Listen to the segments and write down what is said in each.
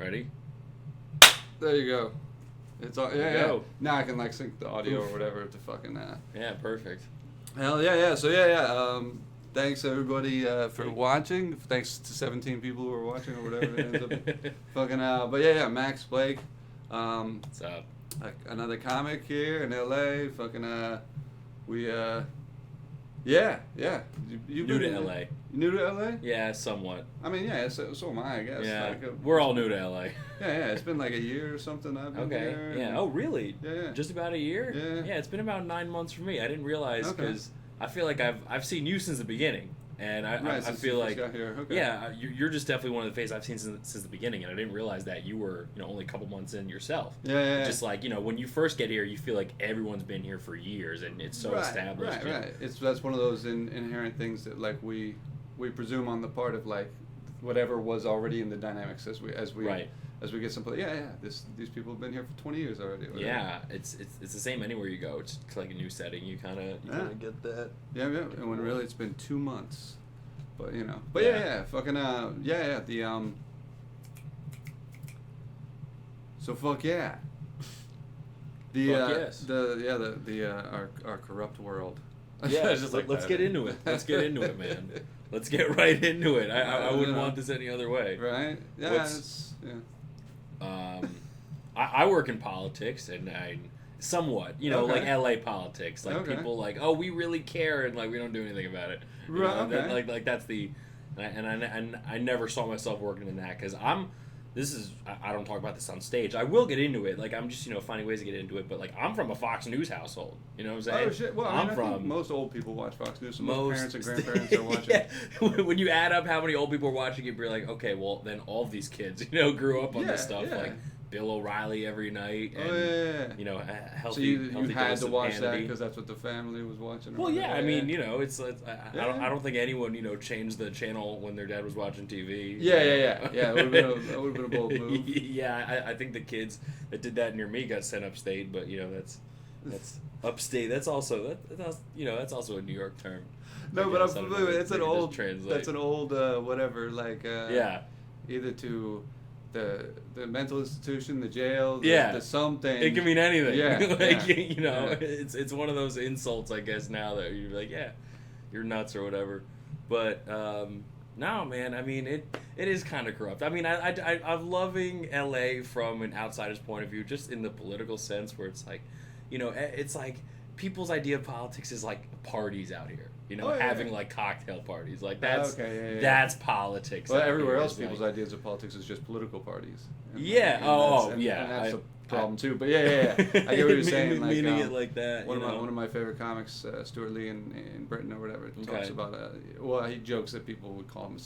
Ready? There you go. It's all, There you go. Now I can like sync the audio or whatever to fucking. Yeah, perfect. Hell yeah. So yeah. Thanks everybody for watching. Thanks to 17 people who are watching or whatever it ends up. Fucking. But yeah. Max Blake. What's up? Another comic here in LA. Fucking. We. Yeah. You New to LA. New to LA? Yeah, somewhat. I mean, yeah, so am I guess. Yeah, Like, we're all new to LA. Yeah, it's been like a year or something I've been here. Yeah. Oh, really? Yeah. Just about a year? Yeah. Yeah, it's been about 9 months for me. I didn't realize because I feel like I've seen you since the beginning. And I feel like, yeah, you're just definitely one of the faces I've seen since the beginning, and I didn't realize that you were, only a couple months in yourself. Yeah. Just like, when you first get here, you feel like everyone's been here for years, and it's so established. Right. That's one of those inherent things that like we presume on the part of like whatever was already in the dynamics as we get some. These people have been here for 20 years already. Whatever. Yeah, it's the same anywhere you go. It's like a new setting. You kind of get that. Yeah, and when really it's been 2 months, but fucking the So fuck yeah. Our corrupt world. Yeah, just like let's get into it. Let's get into it, man. Let's get right into it. I wouldn't want this any other way. Right? Yeah. I work in politics, and I somewhat, like LA politics. Like people like, oh, we really care, and like we don't do anything about it. Right. Like that's the, and I never saw myself working in that because I don't talk about this on stage. I will get into it. Like I'm just finding ways to get into it. But like I'm from a Fox News household. You know what I'm saying? Oh shit! Well, I think most old people watch Fox News. So most parents and grandparents are watching. Yeah. When you add up how many old people are watching it, you're like, okay, well then all of these kids grew up on this stuff like Bill O'Reilly every night. And, healthy. So you had to watch Hannity. That because that's what the family was watching. Well, yeah. I mean, it's I don't think anyone changed the channel when their dad was watching TV. Yeah. It would have been a bold move. Yeah, I think the kids that did that near me got sent upstate, but that's upstate. That's also that's also a New York term. No, but I'm familiar with it. That's an old whatever like either to the mental institution, the jail, the something. It can mean anything. Yeah. It's one of those insults, I guess, now that you're like, yeah, you're nuts or whatever. But no, man, I mean, it is kind of corrupt. I mean, I'm loving LA from an outsider's point of view, just in the political sense, where it's like, it's like people's idea of politics is like parties out here. Having like cocktail parties, like that's politics. Well, everywhere else, people's ideas of politics is just political parties. And that's a problem too. But yeah. I get what you're saying. Like, meaning it like that. One of my favorite comics, Stuart Lee in Britain or whatever, talks about. He jokes that people would call him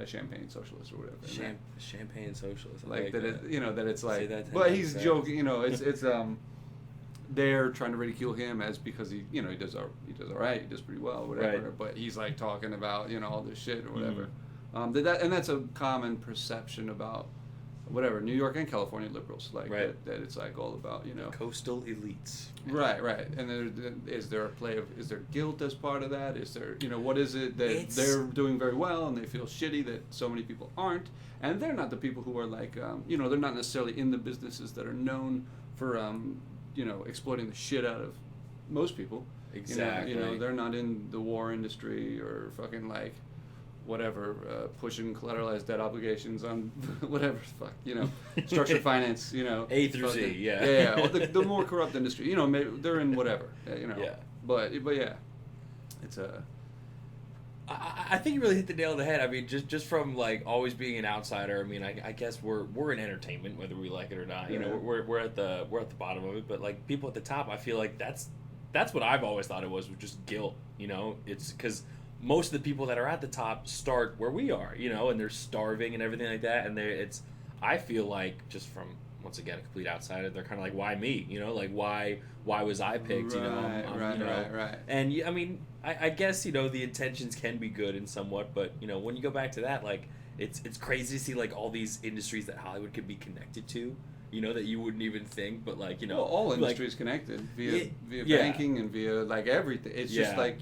a champagne socialist or whatever. Champagne socialist. Like that. That it's like. That well, he's joking. It's they're trying to ridicule him as because he does all right, he does pretty well, whatever. Right. But he's like talking about all this shit or whatever. Mm-hmm. That's a common perception about whatever New York and California liberals that it's like all about coastal elites. Right. And is there guilt as part of that? Is there what is it that they're doing very well and they feel shitty that so many people aren't? And they're not the people who are like they're not necessarily in the businesses that are known for exploiting the shit out of most people. Exactly. They're not in the war industry or fucking like whatever, pushing collateralized debt obligations on whatever fuck, structured finance, A through Z, yeah. Yeah. Or the more corrupt industry, maybe they're in whatever, Yeah. But yeah, it's a. I think you really hit the nail on the head. I mean, just from like always being an outsider. I mean, I guess we're in entertainment whether we like it or not. Yeah. We're at the bottom of it, but like people at the top, I feel like that's what I've always thought it was just guilt. It's because most of the people that are at the top start where we are. And they're starving and everything like that. And I feel like just from once again a complete outsider, they're kind of like, why me? Like why was I picked? Right. And I mean. I guess the intentions can be good in somewhat, but when you go back to that, like it's crazy to see like all these industries that Hollywood could be connected to, that you wouldn't even think, but like well, all industries connected via banking and via like everything. It's just like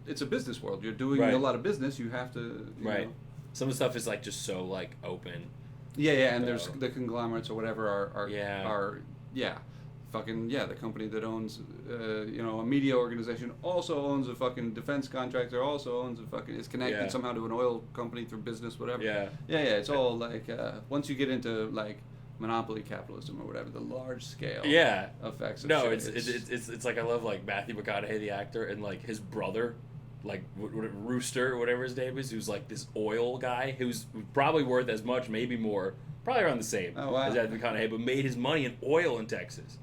it's a business world. You're doing a lot of business. You have to know. Some of the stuff is like just so like open. Yeah, and there's So- the conglomerates or whatever are fucking the company that owns a media organization also owns a fucking defense contractor, also owns a fucking is connected Yeah. somehow to an oil company through business, whatever. Yeah. Yeah, it's all like once you get into like monopoly capitalism or whatever, the large scale Yeah. effects of No, shit. it's like I love like Matthew McConaughey, the actor, and like his brother, like Rooster or whatever his name is, who's like this oil guy who's probably worth as much, maybe more, probably around the same Oh, wow. as Matthew McConaughey, but made his money in oil in Texas.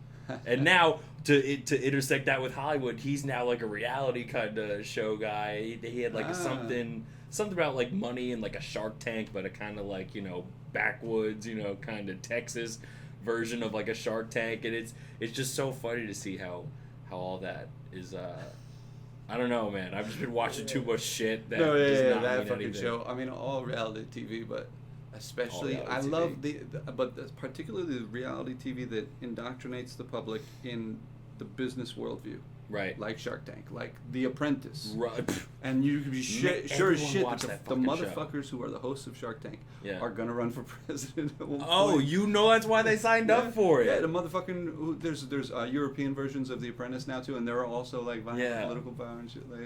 And now to intersect that with Hollywood, he's now like a reality kind of show guy. He had like something about like money and like a Shark Tank, but a kind of like backwoods kind of Texas version of like a Shark Tank, and it's just so funny to see how all that is. I don't know, man. I've just been watching too much shit that does not that mean fucking anything. show. I mean, all reality TV, but especially All I reality love but particularly the reality TV that indoctrinates the public in the business worldview. Right. Like Shark Tank, like The Apprentice. Right. And you can be sure as Everyone shit watched that that the fucking show. motherfuckers who are the hosts of Shark Tank Yeah. are gonna run for president at one Oh, point. you know that's why they signed up for it. Yeah, the motherfucking there's European versions of The Apprentice now too, and they're also like vying for political power and shit. Like,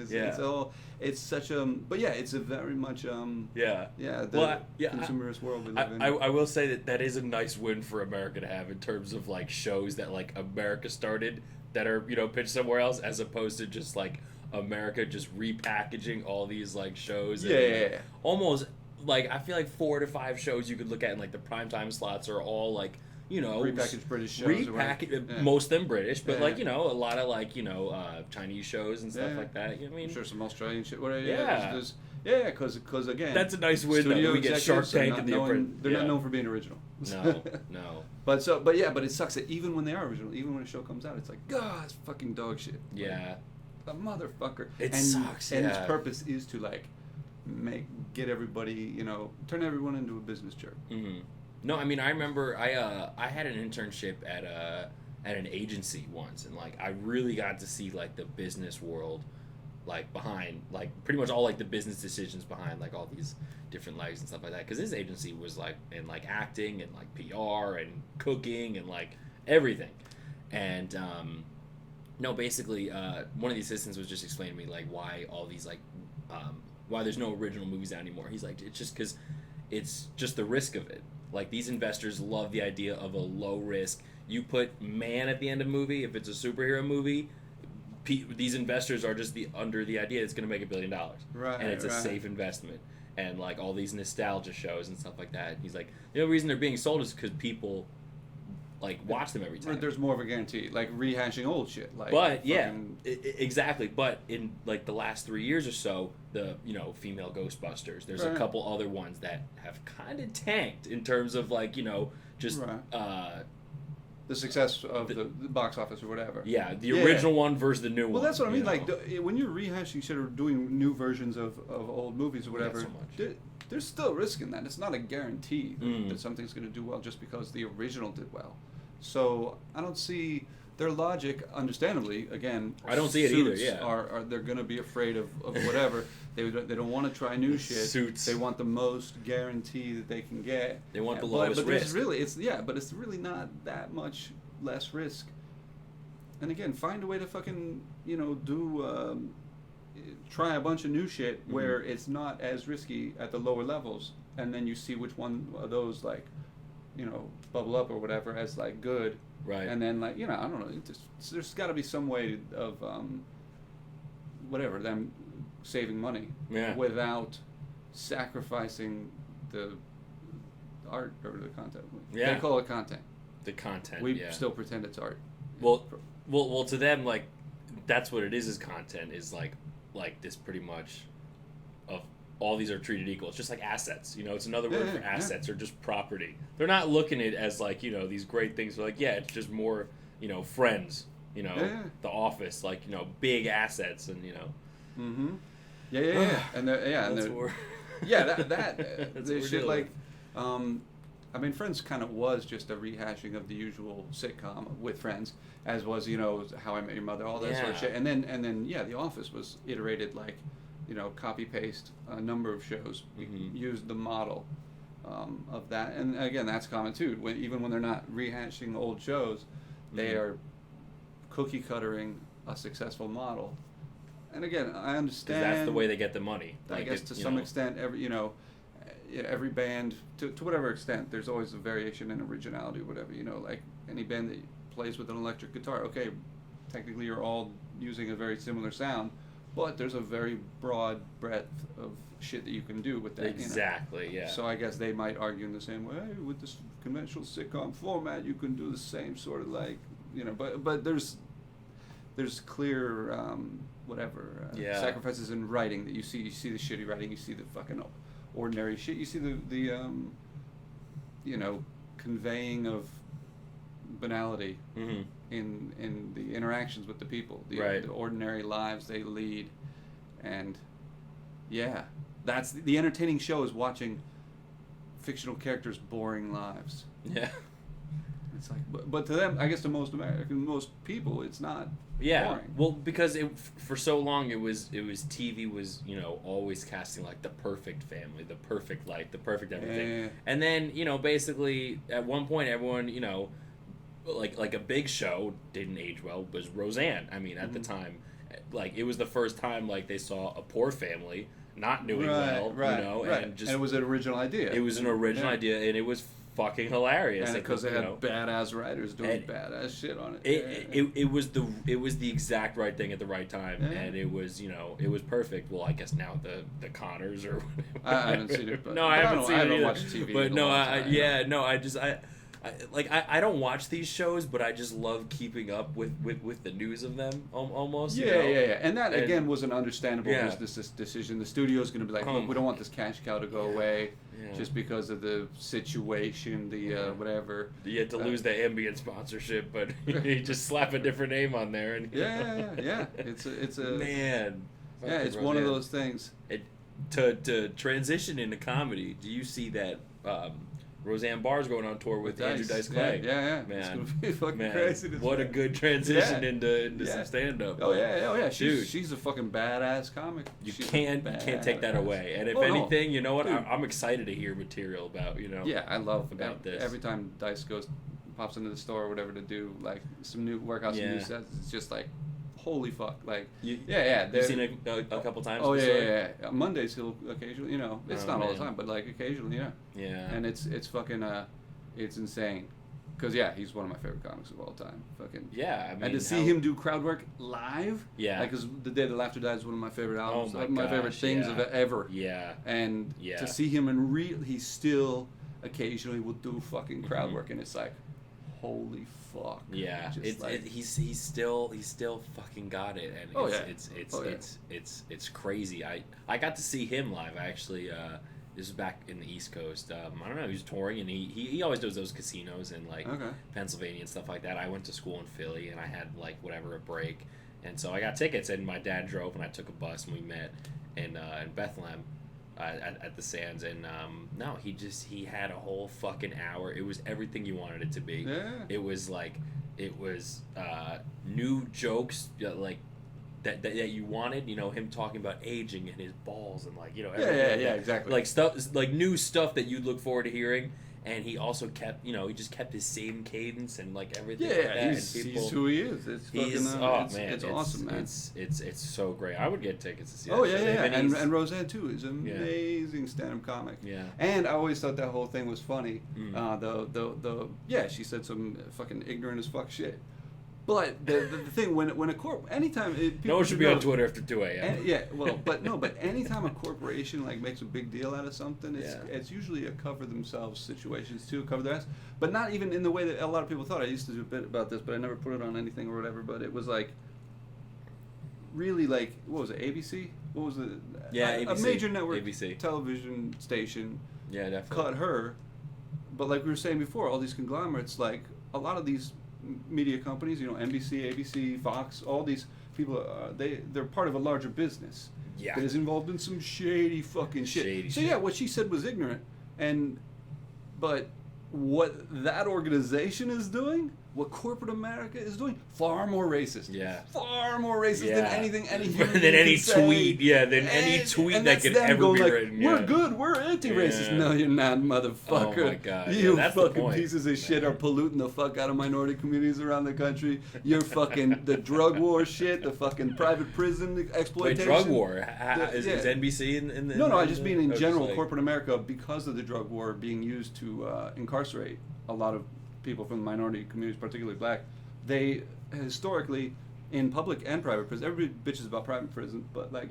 it's such but yeah, it's a very much Yeah. the consumerist world we live in. I will say that is a nice win for America to have in terms of like shows that like America started that are pitched somewhere else, as opposed to just like America just repackaging all these like shows. And, almost like I feel like 4 to 5 shows you could look at in like the primetime slots are all like repackaged British shows. Most of them British, but like a lot of like Chinese shows and stuff like that. I mean, I'm sure some Australian shit. Whatever. Yeah. Because again, that's a nice win though. That we get Shark Tank and The Apprentice. They're not known for being original. No. But it sucks that even when they are original, even when a show comes out, it's like, God, it's fucking dog shit. Yeah. The motherfucker. It sucks. And its purpose is to like get everybody, turn everyone into a business jerk. Mm-hmm. No, I mean I remember I had an internship at an agency once, and like I really got to see like the business world, like behind like pretty much all like the business decisions behind like all these different legs and stuff like that. Because this agency was like in like acting and like PR and cooking and like everything, and no, basically one of the assistants was just explaining to me like why all these like why there's no original movies out anymore. He's like, it's just because it's just the risk of it. Like these investors love the idea of a low risk. You put man at the end of a movie, if it's a superhero movie, these investors are just under the idea it's going to make $1 billion, right? And it's a safe investment. And like all these nostalgia shows and stuff like that. He's like, the only reason they're being sold is because people like watch them every time. There's more of a guarantee, like rehashing old shit. Like, but exactly. But in like the last 3 years or so, the female Ghostbusters. There's a couple other ones that have kind of tanked in terms of like just the success of the box office or whatever. Yeah, the original one versus the new one. Well, that's what I mean. Like when you're rehashing shit or doing new versions of old movies or whatever, there's still risk in that. It's not a guarantee that something's going to do well just because the original did well. So I don't see their logic. Understandably, again, I don't see it either. Yeah, are they're going to be afraid of whatever. They don't want to try new shit. Suits. They want the most guarantee that they can get. They want the lowest risk. But it's really not that much less risk. And again, find a way to fucking do try a bunch of new shit where it's not as risky at the lower levels, and then you see which one of those like bubble up or whatever as like good. Right. And then like I don't know. There's got to be some way of them saving money without sacrificing the art or the content. Yeah. They call it content. The content. We still pretend it's art. Well, to them, like that's what it is content is like this pretty much of all these are treated equal. It's just like assets. It's another word for assets or just property. They're not looking at it as like these great things. They're like it's just more Friends. The Office, like big assets and Mm-hmm. Yeah. And that shit like, I mean, Friends kind of was just a rehashing of the usual sitcom with Friends, as was How I Met Your Mother, all that sort of shit. And then The Office was iterated like, copy paste a number of shows. We used the model, of that. And again, that's common too. Even when they're not rehashing old shows, they are cookie cuttering a successful model. And again, I understand. 'Cause that's the way they get the money. I guess to some extent, every band, to whatever extent, there's always a variation in originality or whatever. Like any band that plays with an electric guitar, okay, technically you're all using a very similar sound, but there's a very broad breadth of shit that you can do with that. Exactly, yeah. So I guess they might argue in the same way, hey, with this conventional sitcom format, you can do the same sort of like, but there's clear sacrifices in writing that you see the shitty writing, you see the fucking ordinary shit, you see the conveying of banality in the interactions with the people, the ordinary lives they lead. And that's the entertaining show, is watching fictional characters' boring lives. Yeah. It's like, but to them, I guess to most people, it's not boring. Well, because for so long it was TV was always casting like the perfect family, the perfect life, the perfect everything, and then basically at one point everyone like a big show didn't age well was Roseanne. I mean, at the time, like it was the first time like they saw a poor family not doing well, and just, and it was an original idea. It was an original idea, and it was fucking hilarious. And because they had badass writers doing badass shit on it. It was the exact right thing at the right time, and it was it was perfect. Well, I guess now the Connors or whatever. I haven't seen it, but no, I haven't seen it either. I haven't watched TV. But no, I don't watch these shows, but I just love keeping up with the news of them almost. Yeah. And that again was an understandable business decision. The studio's going to be like, look, we don't want this cash cow to go away just because of the situation, whatever. You had to lose the ambient sponsorship, but you just slap a different name on there, and It's a man. It's one of those things. To transition into comedy, do you see that? Roseanne Barr's going on tour with Andrew Dice Clay. Yeah. Man, it's gonna be fucking crazy. What a good transition into some stand-up. Oh yeah. She's a fucking badass comic. You can't take that away. And if anything, you know what? I'm excited to hear material about Yeah, I love about this. Every time Dice pops into the store or whatever to do like some new workouts, some new sets, it's just like, holy fuck! Like, you've seen it a couple times. Oh yeah. Mondays he'll occasionally, it's not all the time, but like occasionally, Yeah. And it's fucking it's insane, because he's one of my favorite comics of all time. Fucking I mean, and to see him do crowd work live, like, because The Day That Laughter Died is one of my favorite albums, my favorite things of ever. Yeah. And to see him he still occasionally will do fucking crowd work, and it's like, holy fuck. Yeah, he's still fucking got it, and it's crazy. I got to see him live. I actually this is back in the East Coast. I don't know, he was touring, and he always does those casinos in like Pennsylvania and stuff like that. I went to school in Philly, and I had like a break, and so I got tickets, and my dad drove, and I took a bus, and we met in Bethlehem. At the Sands, and he had a whole fucking hour. It was everything you wanted it to be. It was new jokes like that you wanted, him talking about aging and his balls and like exactly, like stuff, like new stuff that you'd look forward to hearing. And he also kept, he just kept his same cadence and like everything. Yeah, like that. He's who he is. It's fucking, it's awesome, man. It's so great. I would get tickets to see that. Oh yeah. And Roseanne too is an amazing stand-up comic. Yeah. And I always thought that whole thing was funny. She said some fucking ignorant as fuck shit. But the thing when a anytime no one should be on Twitter after 2 a.m. But anytime a corporation like makes a big deal out of something, it's usually a cover themselves situations too, cover their ass. But not even in the way that a lot of people thought. I used to do a bit about this, but I never put it on anything or whatever. But it was like really like, what was it, ABC? What was it? ABC. A major network ABC. Television station. Yeah, definitely. Cut her. But like we were saying before, all these conglomerates, like a lot of these media companies, NBC, ABC, Fox, all these people, they're part of a larger business that is involved in some shady fucking shit. So what she said was ignorant, but what that organization is doing what corporate America is doing, far more racist. Yeah. Far more racist than anything any human than being any can say. tweet. Yeah, than any tweet And that that's could them ever going be like, written. We're Yeah. good, we're anti-racist. Yeah. No, you're not, motherfucker. Oh my God. You Yeah, that's the fucking point, pieces of shit man. are polluting the fuck out of minority communities around the country. You're fucking the drug war shit, the fucking private prison Wait, exploitation. drug war? Is Yeah. NBC in the... No, I just mean in or general, like- corporate America, because of the drug war being used to incarcerate a lot of people from the minority communities, particularly black, they historically, in public and private prisons, everybody bitches about private prisons, but like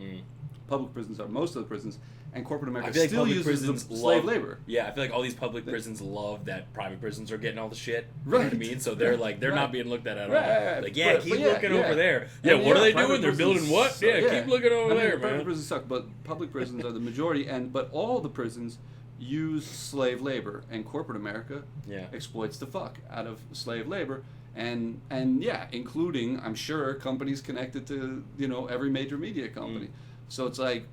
public prisons are most of the prisons, and corporate America I feel like still public uses the prisons slave love, labor. Yeah, I feel like all these public prisons love that private prisons are getting all the shit. You Right. know what I mean? So they're like, they're Right. not being looked at all. Right. Like, yeah, But keep yeah, looking yeah. over there. Yeah, And what are they private doing? They're building prisons what? suck. Yeah, keep looking over there, private man. prisons suck, but public prisons are the majority, but all the prisons use slave labor, and corporate America Yeah. exploits the fuck out of slave labor, and yeah, including, I'm sure, companies connected to every major media company. So it's like,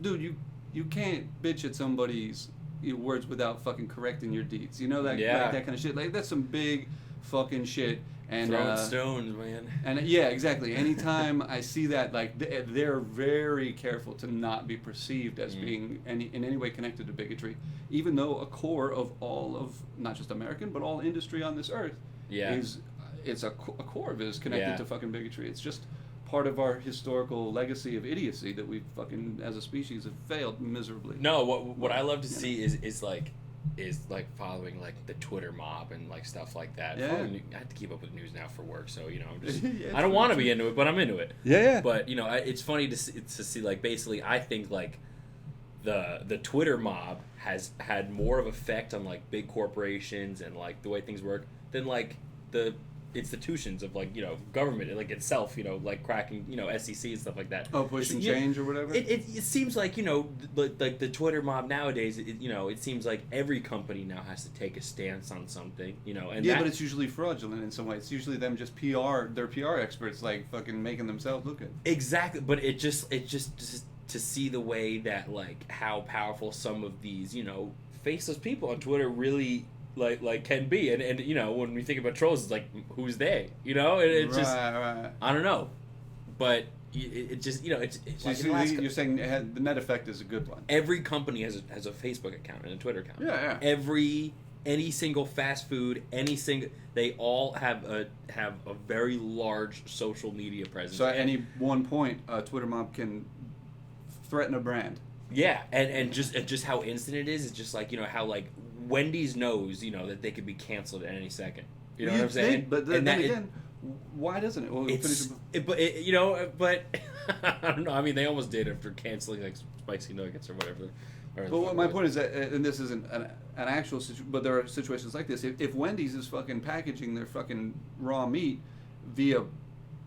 dude, you can't bitch at somebody's words without fucking correcting your deeds. You know that Yeah. that kind of shit. Like that's some big fucking shit. And Throwing stones, man. and yeah, exactly. Anytime I see that, like they're very careful to not be perceived as being in any way connected to bigotry, even though a core of all of not just American but all industry on this earth is a core of it is connected to fucking bigotry. It's just part of our historical legacy of idiocy that we fucking as a species have failed miserably. No, what I love to see is like following like the Twitter mob and like stuff like that. Yeah. I have to keep up with news now for work, so I'm just Yeah, I don't want to be into it, but I'm into it. Yeah. But it's funny to see like basically I think like the Twitter mob has had more of effect on like big corporations and like the way things work than like the institutions of like government like itself like cracking SEC and stuff like that. Oh, pushing change or whatever. It seems like like the Twitter mob nowadays. It seems like every company now has to take a stance on something. And yeah, but it's usually fraudulent in some way. It's usually them just they're PR experts like fucking making themselves look good. Exactly, but it just to see the way that like how powerful some of these faceless people on Twitter really like can be, and when we think about trolls, it's like who's they, and it's just right. I don't know, but it just it's So like in the last you're saying the net effect is a good one. every company has a Facebook account and a Twitter account. Yeah. Any single fast food, they all have a very large social media presence. So at any one point, a Twitter mob can threaten a brand. Yeah, and just how instant it is. It's just like how like Wendy's knows that they could be canceled at any second. You know what I'm saying? But then again, why doesn't it? Well, but I don't know. I mean, they almost did after canceling like spicy nuggets or whatever. But my point is that, and this isn't an actual situation, but there are situations like this. If Wendy's is fucking packaging their fucking raw meat via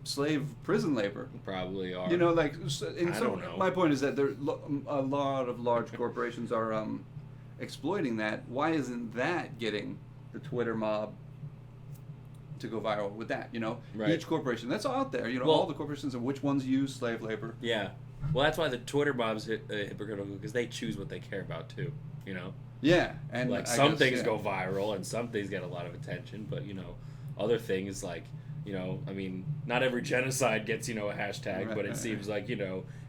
slave prison labor, probably are. Like I don't know. My point is that a lot of large corporations are exploiting that. Why isn't that getting the Twitter mob to go viral with that? Right. Each corporation that's out there. Well, all the corporations and which ones use slave labor. Yeah. Well, that's why the Twitter mob's hypocritical, because they choose what they care about too. Yeah, and like I some guess, things yeah. go viral and some things get a lot of attention, but other things like I mean, not every genocide gets a hashtag, but it seems like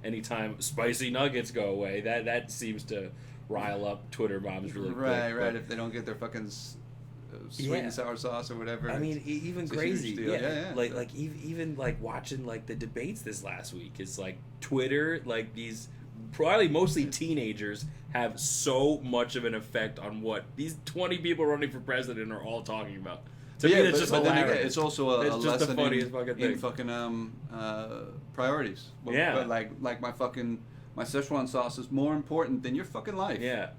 anytime spicy nuggets go away, that seems to rile up Twitter mobs really quick. Right. But, If they don't get their fucking sweet and sour sauce or whatever. I mean, even it's crazy. a huge deal. Yeah. Like even like watching like the debates this last week. It's like Twitter, like these probably mostly teenagers have so much of an effect on what these 20 people running for president are all talking about. To me, that's just then hilarious. again, it's also It's a just the lesson funniest fucking thing. in fucking priorities. Yeah. But like my Szechuan sauce is more important than your fucking life. Yeah.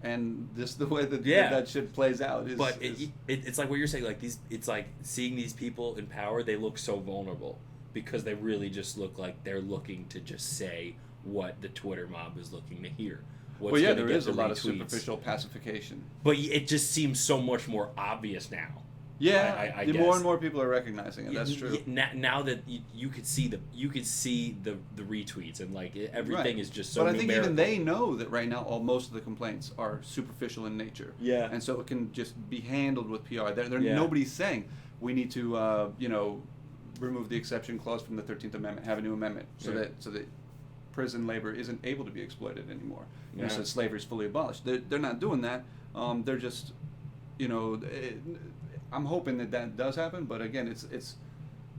And this the way that Yeah. that shit plays out is. But it's like what you're saying. Like it's like seeing these people in power. They look so vulnerable because they really just look like they're looking to just say what the Twitter mob is looking to hear. What's well, yeah, gonna there get is a the lot of retweets. superficial pacification. But it just seems so much more obvious now. Yeah, I more guess. and more people are recognizing it. That's true. Now that you could see the retweets and like everything is just so. But I think numerical. even they know that right now, most of the complaints are superficial in nature. Yeah. And so it can just be handled with PR. They're Yeah. Nobody's saying, we need to remove the exception clause from the 13th Amendment, have a new amendment so that prison labor isn't able to be exploited anymore. You know, so slavery is fully abolished. They're not doing that. They're just, I'm hoping that does happen, but again,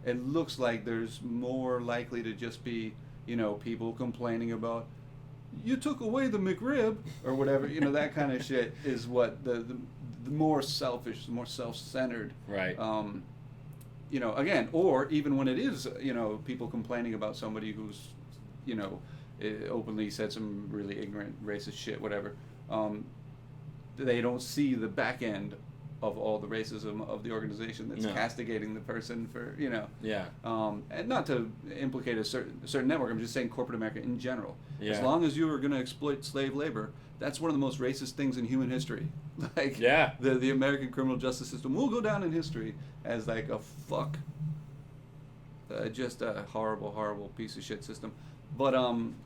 it looks like there's more likely to just be, people complaining about, you took away the McRib or whatever, that kind of shit is what the more selfish, the more self-centered. Right. Again, or even when it is, people complaining about somebody who's, openly said some really ignorant, racist shit, whatever. They don't see the back end of all the racism of the organization that's castigating the person for, Yeah. And not to implicate a certain network, I'm just saying corporate America in general. Yeah. As long as you are going to exploit slave labor, that's one of the most racist things in human history. Like, the American criminal justice system will go down in history as like a just a horrible, horrible piece of shit system. But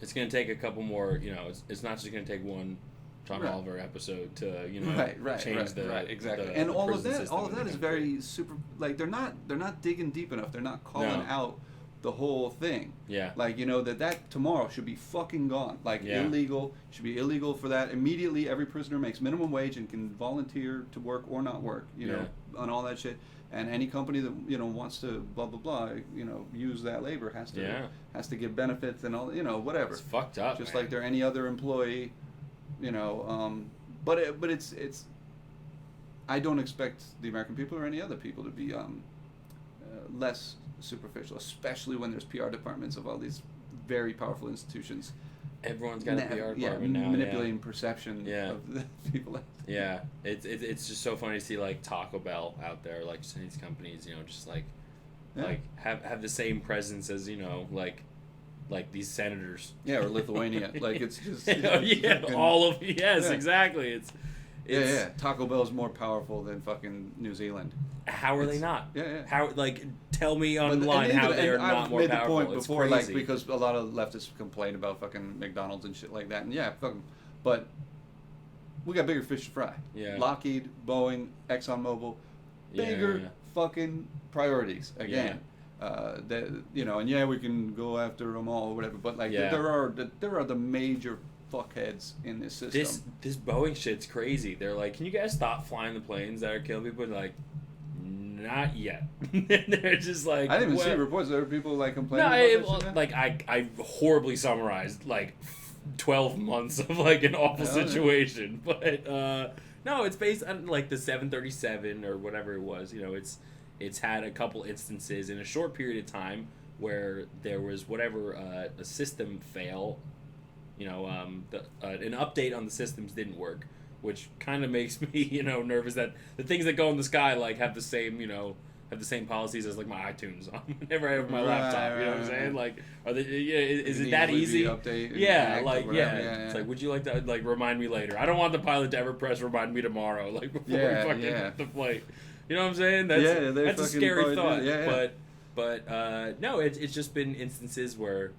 it's going to take a couple more, it's not just going to take one John Oliver episode to, change the exactly. The, and the all of prison that is very super, like they're not digging deep enough. They're not calling out the whole thing. Yeah. Like, that tomorrow should be fucking gone. Like, illegal, should be illegal for that. Immediately, every prisoner makes minimum wage and can volunteer to work or not work, on all that shit. And any company that, wants to blah, blah, blah, use that labor has to give benefits and all, whatever. It's fucked up, just man. like they're any other employee, but it's I don't expect the American people or any other people to be less superficial, especially when there's PR departments of all these very powerful institutions. Everyone's got a PR department now. Manipulating perception of the people. Yeah, it's just so funny to see like Taco Bell out there, like just these companies, just like have the same presence as like these senators. Yeah, or Lithuania. Like it's just all of exactly. It's Taco Bell's more powerful than fucking New Zealand. How are they not? Yeah. How tell me online how they are not more powerful. I've made the point before, crazy. like because a lot of leftists complain about fucking McDonald's and shit like that, and fucking, but we got bigger fish to fry. Yeah. Lockheed, Boeing, ExxonMobil, bigger fucking priorities again. And we can go after them all or whatever, but like there are the major fuckheads in this system. This Boeing shit's crazy. They're like, can you guys stop flying the planes that are killing people? And like, not yet. They're just like, I didn't even see reports. There were people like complaining about that shit. Like I horribly summarized like 12 months of like an awful situation, but no, it's based on like the 737 or whatever it was. It's had a couple instances in a short period of time where there was a system fail. An update on the systems didn't work, which kind of makes me, nervous that the things that go in the sky like have the same policies as like my iTunes on whenever I have my laptop. You know what I'm saying? Like, are they? Is it that easy? It's like, would you like to like remind me later? I don't want the pilot to ever press remind me tomorrow, like before we fucking hit the flight. You know what I'm saying? That's a scary thought. But no, it's just been instances where.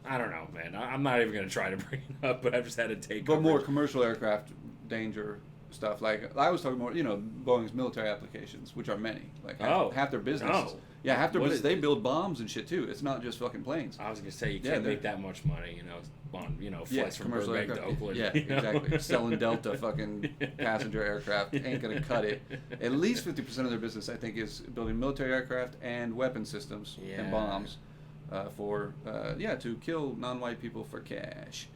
I don't know, man. I'm not even going to try to bring it up, but I've just had to take But more commercial aircraft danger stuff. Like, I was talking more, Boeing's military applications, which are many. Like, half their business. Oh. Yeah, half their business. They build bombs and shit, too. It's not just fucking planes. I was going to say, you can't make that much money, on, flights from Burbank to Oakland. Yeah, exactly. Selling Delta fucking passenger aircraft ain't going to cut it. At least 50% of their business, I think, is building military aircraft and weapon systems and bombs. To kill non-white people for cash,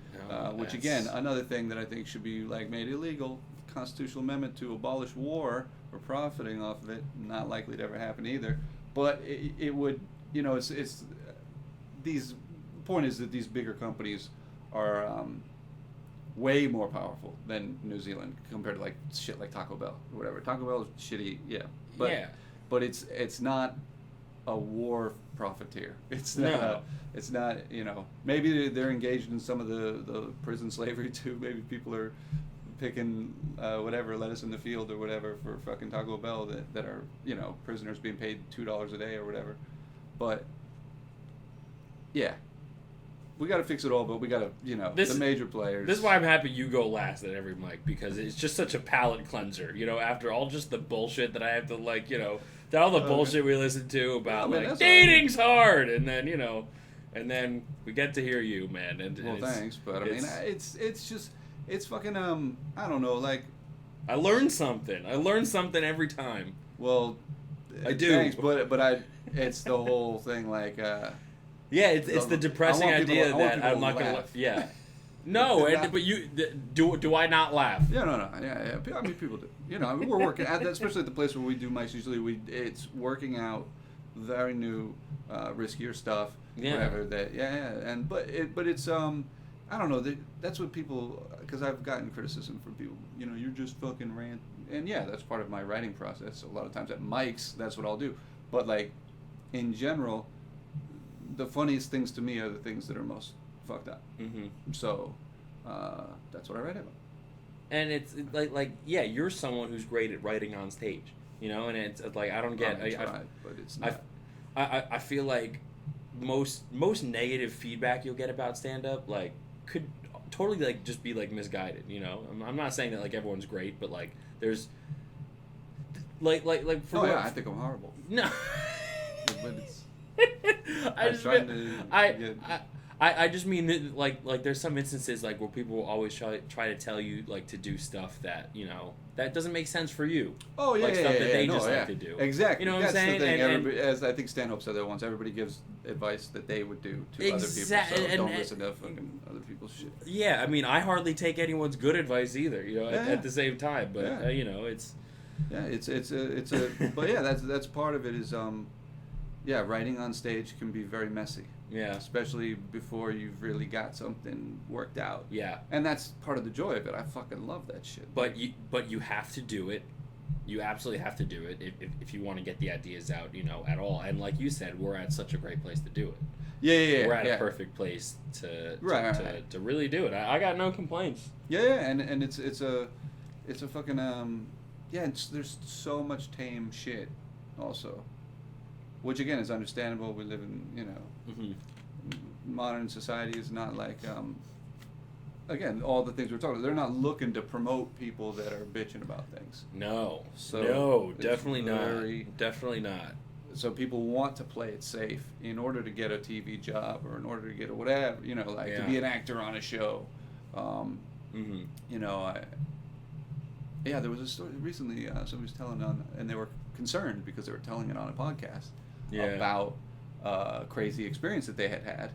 which again, another thing that I think should be like made illegal. Constitutional amendment to abolish war or profiting off of it, not likely to ever happen either. But it would, it's these point is that these bigger companies are way more powerful than New Zealand compared to like shit like Taco Bell or whatever. Taco Bell is shitty, but it's not a war profiteer. It's not. It's not. Maybe they're engaged in some of the prison slavery too. Maybe people are picking lettuce in the field or whatever for fucking Taco Bell that are prisoners being paid $2 a day or whatever. But we got to fix it all, but we got to, you know, the major players. This is why I'm happy you go last at every mic, because it's just such a palate cleanser, you know, after all just the bullshit that I have to, like, you know, all the bullshit we listen to about, like, dating's hard, and then, you know, and then we get to hear you, man. And well, thanks, but I mean, it's fucking, I don't know, like. I learned something. Every time. Well, I do. Thanks, but it's the whole thing, like, yeah, it's the depressing idea that I'm not gonna. Yeah. No, but do I not laugh? Yeah, no. Yeah. I mean, people do. You know, I mean, we're working at that, especially at the place where we do mics. Usually, it's working out very new, riskier stuff. Yeah. Whatever that. Yeah. But it's I don't know. That's what people, because I've gotten criticism from people. You know, you're just fucking rant. And yeah, that's part of my writing process. A lot of times at mics, that's what I'll do. But like, in general, the funniest things to me are the things that are most fucked up. Mm-hmm. So that's what I write about. And it's like yeah, you're someone who's great at writing on stage, you know. And it's like I don't get. But it's not. I feel like most negative feedback you'll get about stand up like could totally like just be like misguided, you know. I'm not saying that like everyone's great, but like there's like for I think I'm horrible. No. But it's I just mean that like there's some instances like where people will always try to tell you like to do stuff that, you know, that doesn't make sense for you. Oh yeah, like stuff that they just like to do. Exactly. You know what I'm saying? The thing. As I think Stanhope said that once, everybody gives advice that they would do to other people. So don't listen to fucking other people's shit. Yeah, I mean, I hardly take anyone's good advice either. You know, at the same time, but you know, it's. Yeah, it's a but yeah, that's part of it is writing on stage can be very messy. Yeah. Especially before you've really got something worked out. Yeah. And that's part of the joy of it. I fucking love that shit. But you have to do it. You absolutely have to do it if you want to get the ideas out, you know, at all. And like you said, we're at such a great place to do it. Yeah. We're at a perfect place to really do it. I got no complaints. Yeah, and it's a fucking there's so much tame shit also. Which again is understandable. We live in, you know, modern society is not like, again, all the things we're talking about. They're not looking to promote people that are bitching about things. No. So no, definitely not. Definitely not. So people want to play it safe in order to get a TV job or in order to get a whatever, you know, like to be an actor on a show. You know, there was a story recently somebody was telling on, and they were concerned because they were telling it on a podcast. About a crazy experience that they had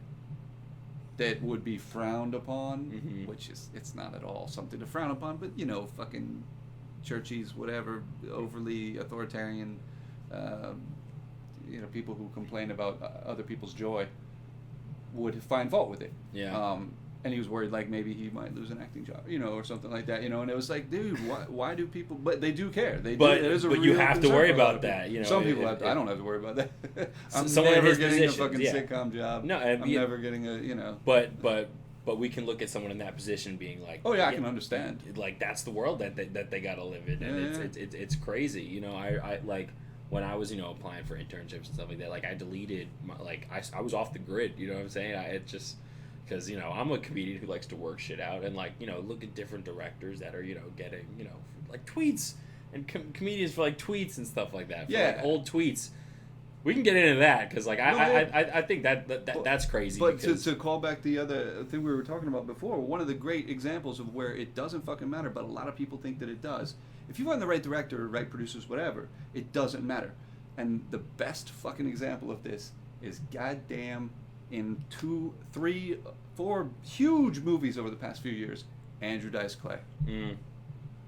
that would be frowned upon, which it's not at all something to frown upon, but you know, fucking churchies, whatever, overly authoritarian, you know, people who complain about other people's joy would find fault with it. Yeah. And he was worried, like, maybe he might lose an acting job, you know, or something like that, you know. And it was like, dude, why do people... But they do care. But you have to worry about that, you know. Some people have... I don't have to worry about that. I'm never getting a fucking sitcom job. No, I'm never getting a, you know... But we can look at someone in that position being like... Oh, yeah, I can understand. Like, that's the world that they got to live in. And it's crazy. You know, I like... When I was, you know, applying for internships and stuff like that, like, I deleted... I was off the grid, you know what I'm saying? It just... Because, you know, I'm a comedian who likes to work shit out and, like, you know, look at different directors that are, you know, getting, you know, like, tweets and comedians for, like, tweets and stuff like that. For, like, old tweets. We can get into that because, like, I think that's crazy. But to call back the other thing we were talking about before, one of the great examples of where it doesn't fucking matter, but a lot of people think that it does. If you find the right director, right producers, whatever, it doesn't matter. And the best fucking example of this is goddamn... in 2, 3, 4 huge movies over the past few years, Andrew Dice Clay.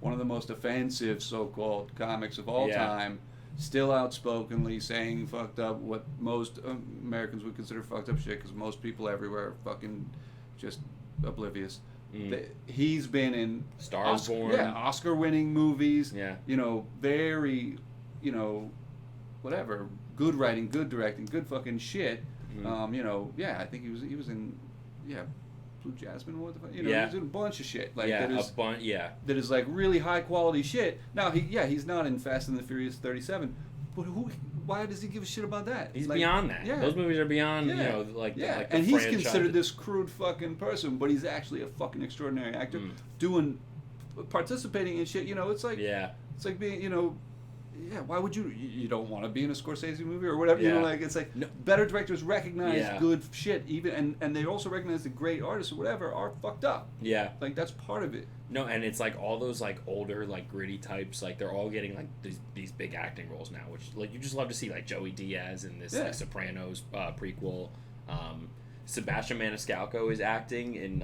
One of the most offensive so-called comics of all time, still outspokenly saying fucked up, what most Americans would consider fucked up shit, because most people everywhere are fucking just oblivious. He's been in Stars Born. Yeah, Oscar-winning movies. Yeah. You know, very, you know, whatever, good writing, good directing, good fucking shit. You know, I think he was in, Blue Jasmine, what the fuck, you know, he's in a bunch of shit. Like, that is like really high quality shit. Now, he's not in Fast and the Furious 37, But why does he give a shit about that? He's beyond that. Yeah. Those movies are beyond, Yeah. you know, like the And he's franchise. considered this crude fucking person, but he's actually a fucking extraordinary actor, participating in shit. You know, it's like it's like being, you know. Yeah, why would you don't want to be in a Scorsese movie or whatever, you know, like, it's like, better directors recognize good shit, even, and they also recognize the great artists or whatever are fucked up. Yeah. Like, that's part of it. No, and it's like all those, like, older, like, gritty types, like, they're all getting, like, these big acting roles now, which, like, you just love to see, like, Joey Diaz in this, like, Sopranos prequel. Sebastian Maniscalco is acting in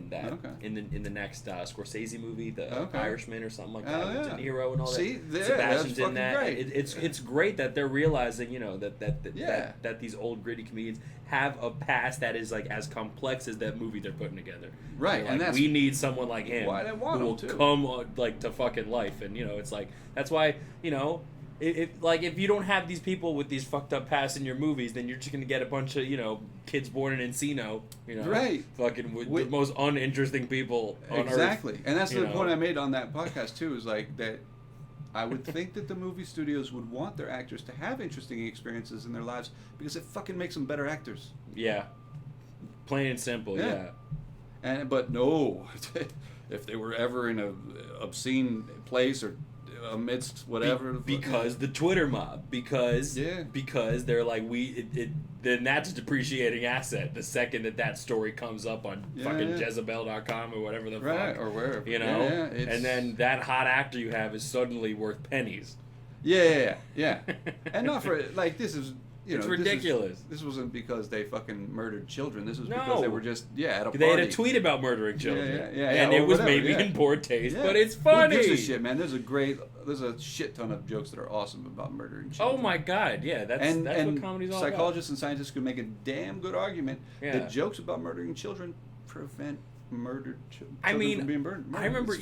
that in the next Scorsese movie, The Irishman or something like that, with De Niro and all that. See, Sebastian's in that. Great. It's great that they're realizing, you know, that these old gritty comedians have a past that is like as complex as that movie they're putting together. Right, like, and that's we need someone like him who will come like to fucking life, and you know, it's like that's why, you know. If you don't have these people with these fucked up pasts in your movies, then you're just gonna get a bunch of, you know, kids born in Encino, you know, fucking with the most uninteresting people on earth. Exactly, and that's the point I made on that podcast too. Is like that. I would think that the movie studios would want their actors to have interesting experiences in their lives because it fucking makes them better actors. Yeah, plain and simple. Yeah. But no, if they were ever in a obscene place or amidst whatever, because the Twitter mob, because they're like, then that's a depreciating asset the second that story comes up on fucking Jezebel.com or whatever the fuck, or wherever, you know, and then that hot actor you have is suddenly worth pennies. And not for like, this is, you know, it's ridiculous. This wasn't because they fucking murdered children. This was because they were just at a party. They had a tweet about murdering children. And it was maybe in poor taste, but it's funny. Who gives a shit, man? There's a shit ton of jokes that are awesome about murdering children. Oh my god, that's what comedy's all about. Psychologists and scientists could make a damn good argument that jokes about murdering children prevent murdered children from being murdered. I remember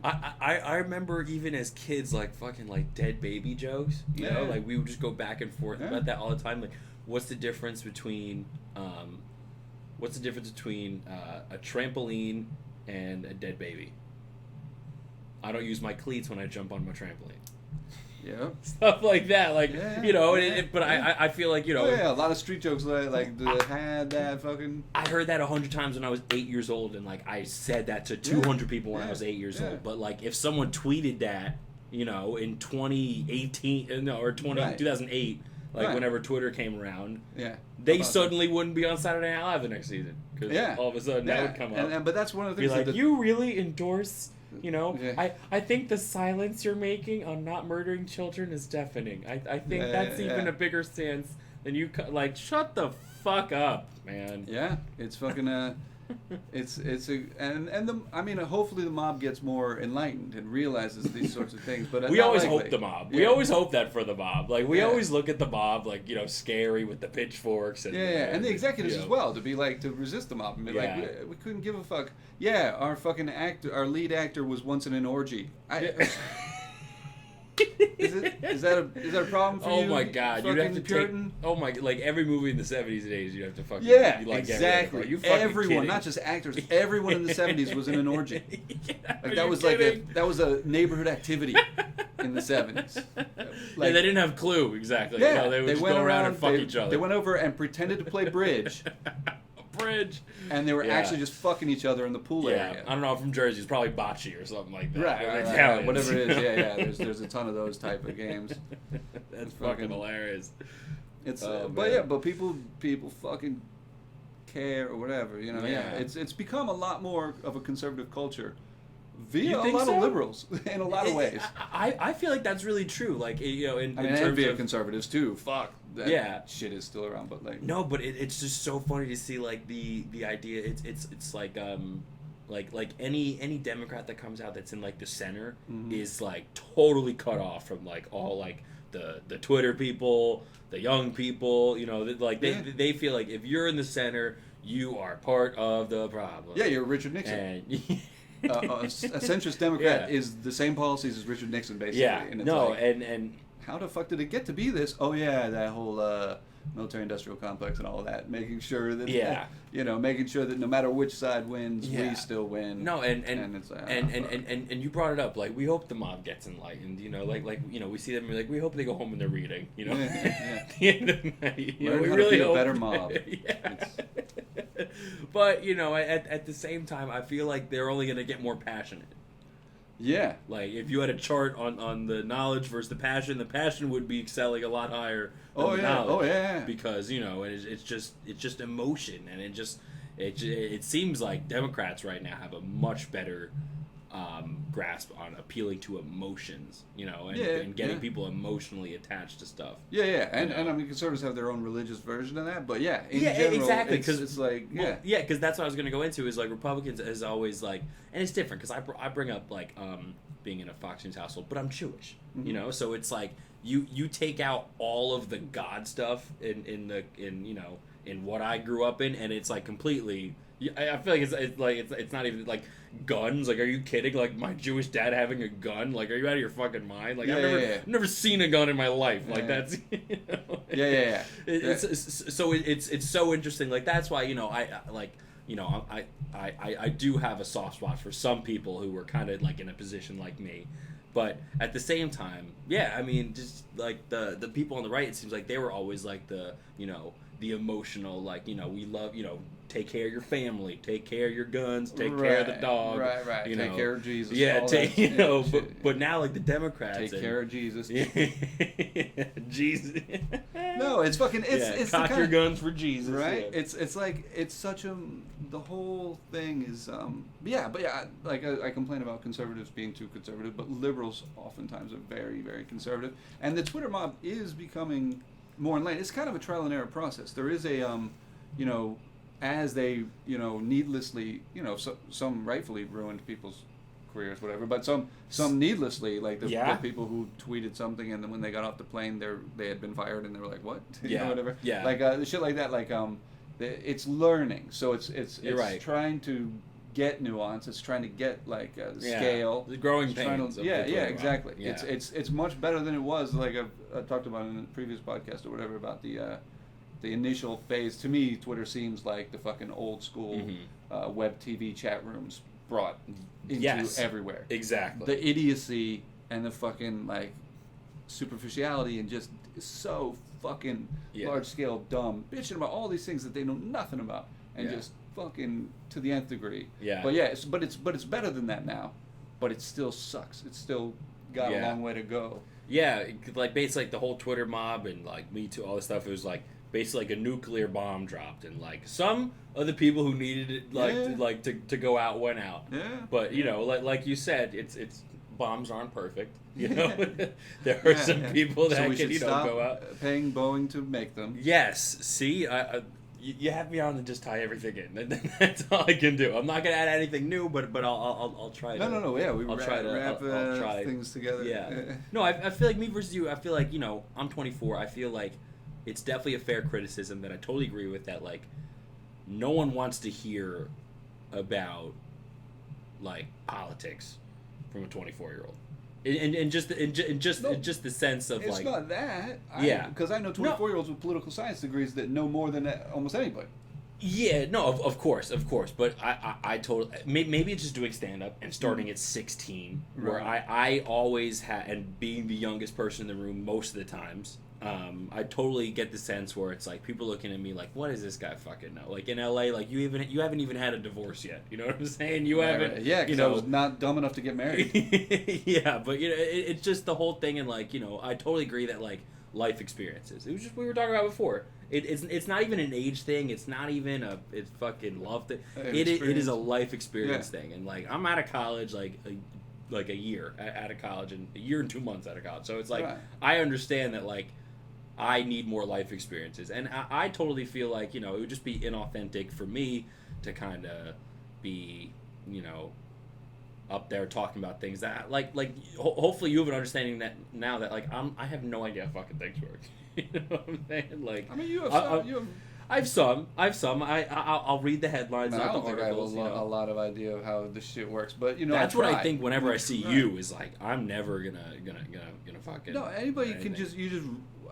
I remember even as kids, like, fucking, like, dead baby jokes, you know? Like, we would just go back and forth about that all the time. Like, what's the difference between a trampoline and a dead baby? I don't use my cleats when I jump on my trampoline. Stuff like that, like, you know, but I feel like, you know... a lot of street jokes, like had that fucking... I heard that 100 times when I was 8 years old, and, like, I said that to 200 people when I was 8 years old, but, like, if someone tweeted that, you know, in 2018, or 2008, like, whenever Twitter came around, they suddenly wouldn't be on Saturday Night Live the next season, because all of a sudden that would come up. But that's one of the things... Be like, you really endorse... You know, I think the silence you're making on not murdering children is deafening. I think that's even a bigger stance than you... Like, shut the fuck up, man. Yeah, it's fucking... hopefully the mob gets more enlightened and realizes these sorts of things. But we always hope the mob. We always hope that for the mob. Like, we always look at the mob like, you know, scary with the pitchforks and and the executives as well, to resist the mob and be like, we couldn't give a fuck. Yeah, our fucking our lead actor was once in an orgy. Is that a problem for you? Oh my god, you'd have to Puritan? Like every movie in the 70s and 80s, you have to fucking exactly. Everyone, not just actors, everyone in the 70s was in an orgy. Like that was a neighborhood activity in the 70s. Like, they didn't have Clue exactly. Yeah, they would just go around and fuck each other. They went over and pretended to play bridge. And they were actually just fucking each other in the pool area. I don't know, from Jersey, it's probably bocce or something like that. Right, whatever it is. There's a ton of those type of games. That's fucking hilarious. It's but people fucking care or whatever, you know. It's become a lot more of a conservative culture via a lot of liberals in a lot of ways. I feel like that's really true. Like, you know, in terms and via of conservatives too. Fuck. That shit is still around, but like no, but it's just so funny to see like the idea. It's like any Democrat that comes out that's in like the center is like totally cut off from like all like the Twitter people, the young people. You know, they feel like if you're in the center, you are part of the problem. Yeah, you're Richard Nixon. And, a centrist Democrat is the same policies as Richard Nixon, basically. Yeah, and it's and how the fuck did it get to be this? Oh yeah, that whole military-industrial complex and all of that, making sure that making sure that no matter which side wins, we still win. No, and it's like, and you brought it up, like, we hope the mob gets enlightened, like we see them, like, we hope they go home and they're reading, At the end of the night, we really hope. A better mob. But at the same time, I feel like they're only gonna get more passionate. Yeah. Like, if you had a chart on the knowledge versus the passion would be excelling a lot higher than the knowledge. Oh, yeah. Because, it's just emotion, and it seems like Democrats right now have a much better grasp on appealing to emotions, and getting people emotionally attached to stuff. Yeah. And I mean, conservatives have their own religious version of that, but in general, exactly. Because it's like, because that's what I was going to go into, is like Republicans is always like, and it's different because I bring up like being in a Fox News household, but I'm Jewish, so it's like you take out all of the God stuff in what I grew up in, and it's like completely. I feel like it's not even like guns. Like, are you kidding? Like, my Jewish dad having a gun? Like, are you out of your fucking mind? Like, I've never seen a gun in my life. Like, that's It's so interesting. Like, that's why I do have a soft spot for some people who were kind of like in a position like me. But at the same time, I mean, just like the people on the right, it seems like they were always like the emotional, like, we love, take care of your family, take care of your guns, take care of the dog. Right. Take care of Jesus. But now, like, the Democrats. Take care of Jesus. Jesus. No, it's fucking, it's cock your guns for Jesus. Right? Yeah. It's like, it's such the whole thing is, like, I complain about conservatives being too conservative, but liberals oftentimes are very, very conservative. And the Twitter mob is becoming more enlightened. It's kind of a trial and error process. There is a, as they, needlessly, some rightfully ruined people's careers, whatever, but some needlessly, like the people who tweeted something and then when they got off the plane, they had been fired and they were like, what? Whatever. Yeah. Like shit like that. Like it's learning, so it's right. Trying to get nuance. It's trying to get like scale. The growing pains. Exactly. Yeah. It's much better than it was. Like I've talked about in a previous podcast or whatever about the initial phase. To me, Twitter seems like the fucking old school web TV chat rooms brought into everywhere. Exactly. The idiocy and the fucking like superficiality and just so fucking large scale dumb bitching about all these things that they know nothing about and just fucking to the nth degree. Yeah. But it's better than that now. But it still sucks. It's still got a long way to go. Yeah, like basically like the whole Twitter mob and like Me Too, all this stuff. It was like basically like a nuclear bomb dropped, and like some of the people who needed it to go out went out. Yeah. But like you said, it's bombs aren't perfect. There are some people that can go out. Paying Boeing to make them. Yes. See, you have me on to just tie everything in. That's all I can do. I'm not gonna add anything new, but I'll try. No. Yeah, I'll try things together. Yeah. No, I feel like me versus you. I feel like I'm 24. I feel like it's definitely a fair criticism that I totally agree with. That like no one wants to hear about like politics from a 24-year-old. And just the sense of it's like... It's not that. Because I know 24-year-olds with political science degrees that know more than almost anybody. Yeah, no, of course. But I totally... Maybe it's just doing stand-up and starting at 16, where I always had... And being the youngest person in the room most of the times, I totally get the sense where it's like people looking at me like, what does this guy fucking know? Like in LA, like you haven't even had a divorce yet. You know what I'm saying? You haven't. Right. Yeah, because I was not dumb enough to get married. Yeah, but it's just the whole thing, and like I totally agree that like life experiences. It was just what we were talking about before. It's not even an age thing. It's not even it's fucking love thing. It is a life experience thing, and like I'm out of college like a year out of college and a year and 2 months out of college. So it's like I understand that like. I need more life experiences, and I totally feel like it would just be inauthentic for me to kind of be up there talking about things that like hopefully you have an understanding that now that like I have no idea how fucking things work. You know what I'm saying? Like I mean you have I've some. I'll read the headlines. I don't think I have a lot of idea of how this shit works, but that's what I think. Whenever I see you, is like I'm never gonna fucking. No, anybody can just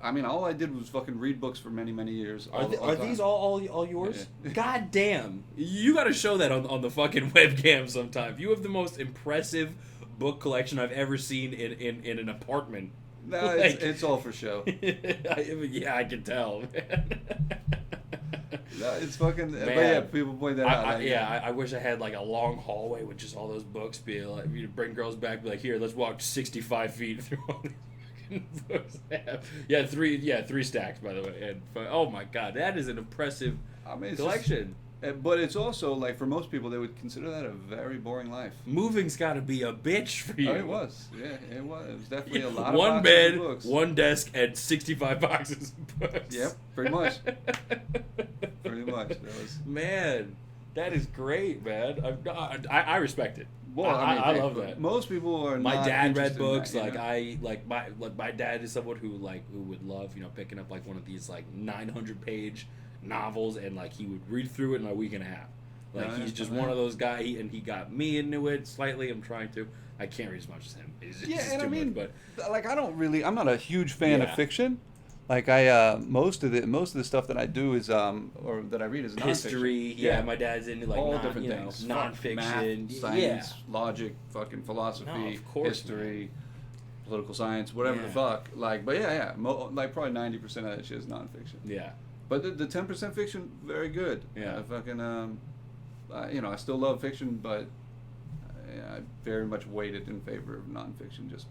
I mean, all I did was fucking read books for many, many years. Are these all yours? Yeah. God damn! You got to show that on the fucking webcam sometime. You have the most impressive book collection I've ever seen in an apartment. No, Like- it's all for show. Yeah, I can tell. Man. No, it's fucking. But Man. yeah, people point that out. I wish I had like a long hallway with just all those books. Be like, you bring girls back, be like, here, let's walk 65 feet through all these fucking books. Yeah, three stacks, by the way. And oh my god, that is an impressive I mean, it's collection. but it's also like for most people, they would consider that a very boring life. Moving's got to be a bitch for you. Oh, it was. Yeah, it was. It was definitely a lot of one boxes of bed, books. one desk, and 65 boxes of books. Yep, pretty much. Pretty much. That was. Man, that is great, man. I respect it. Well, I hey, love that. Most people are. My not dad read interested in books. that, you Like know? my dad is someone who would love picking up like one of these like 900-page novels and like he would read through it in a week and a half. Like he's just one of those guys, and he got me into it slightly. I'm trying to. I can't read as much as him. It's Yeah, just and too I mean, much, like I don't really. I'm not a huge fan of Yeah. fiction. Like I, most of the stuff that I do is or that I read is but nonfiction. history. Yeah, my dad's into like all different you things. know, nonfiction, Math, science, logic, fucking philosophy, No, of course, history, political science, whatever the Yeah. fuck. Like, but yeah. Like probably 90% of that shit is nonfiction. Yeah, But the 10% fiction, very good. Yeah. I fucking I still love fiction, but I very much weighted in favor of nonfiction. Just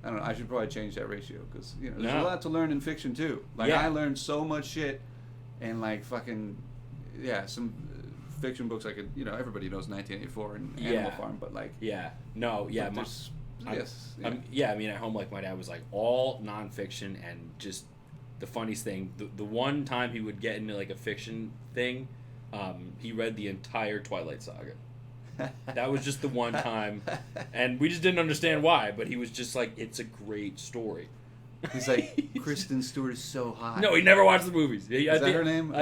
I don't know. I should probably change that ratio because there's a No. lot to learn in fiction too. Like Yeah. I learned so much shit, and like fucking some fiction books. Like everybody knows 1984 and Animal Yeah. Farm, but like yeah, no, yeah. but there's- Yeah, I mean, at home, like, my dad was, like, all nonfiction, and just the funniest thing, the one time he would get into, like, a fiction thing, he read the entire Twilight Saga. That was just the one time, and we just didn't understand why, but he was just like, it's a great story. He's like, Kristen Stewart is so hot. No, he never watched the movies. Is that her name?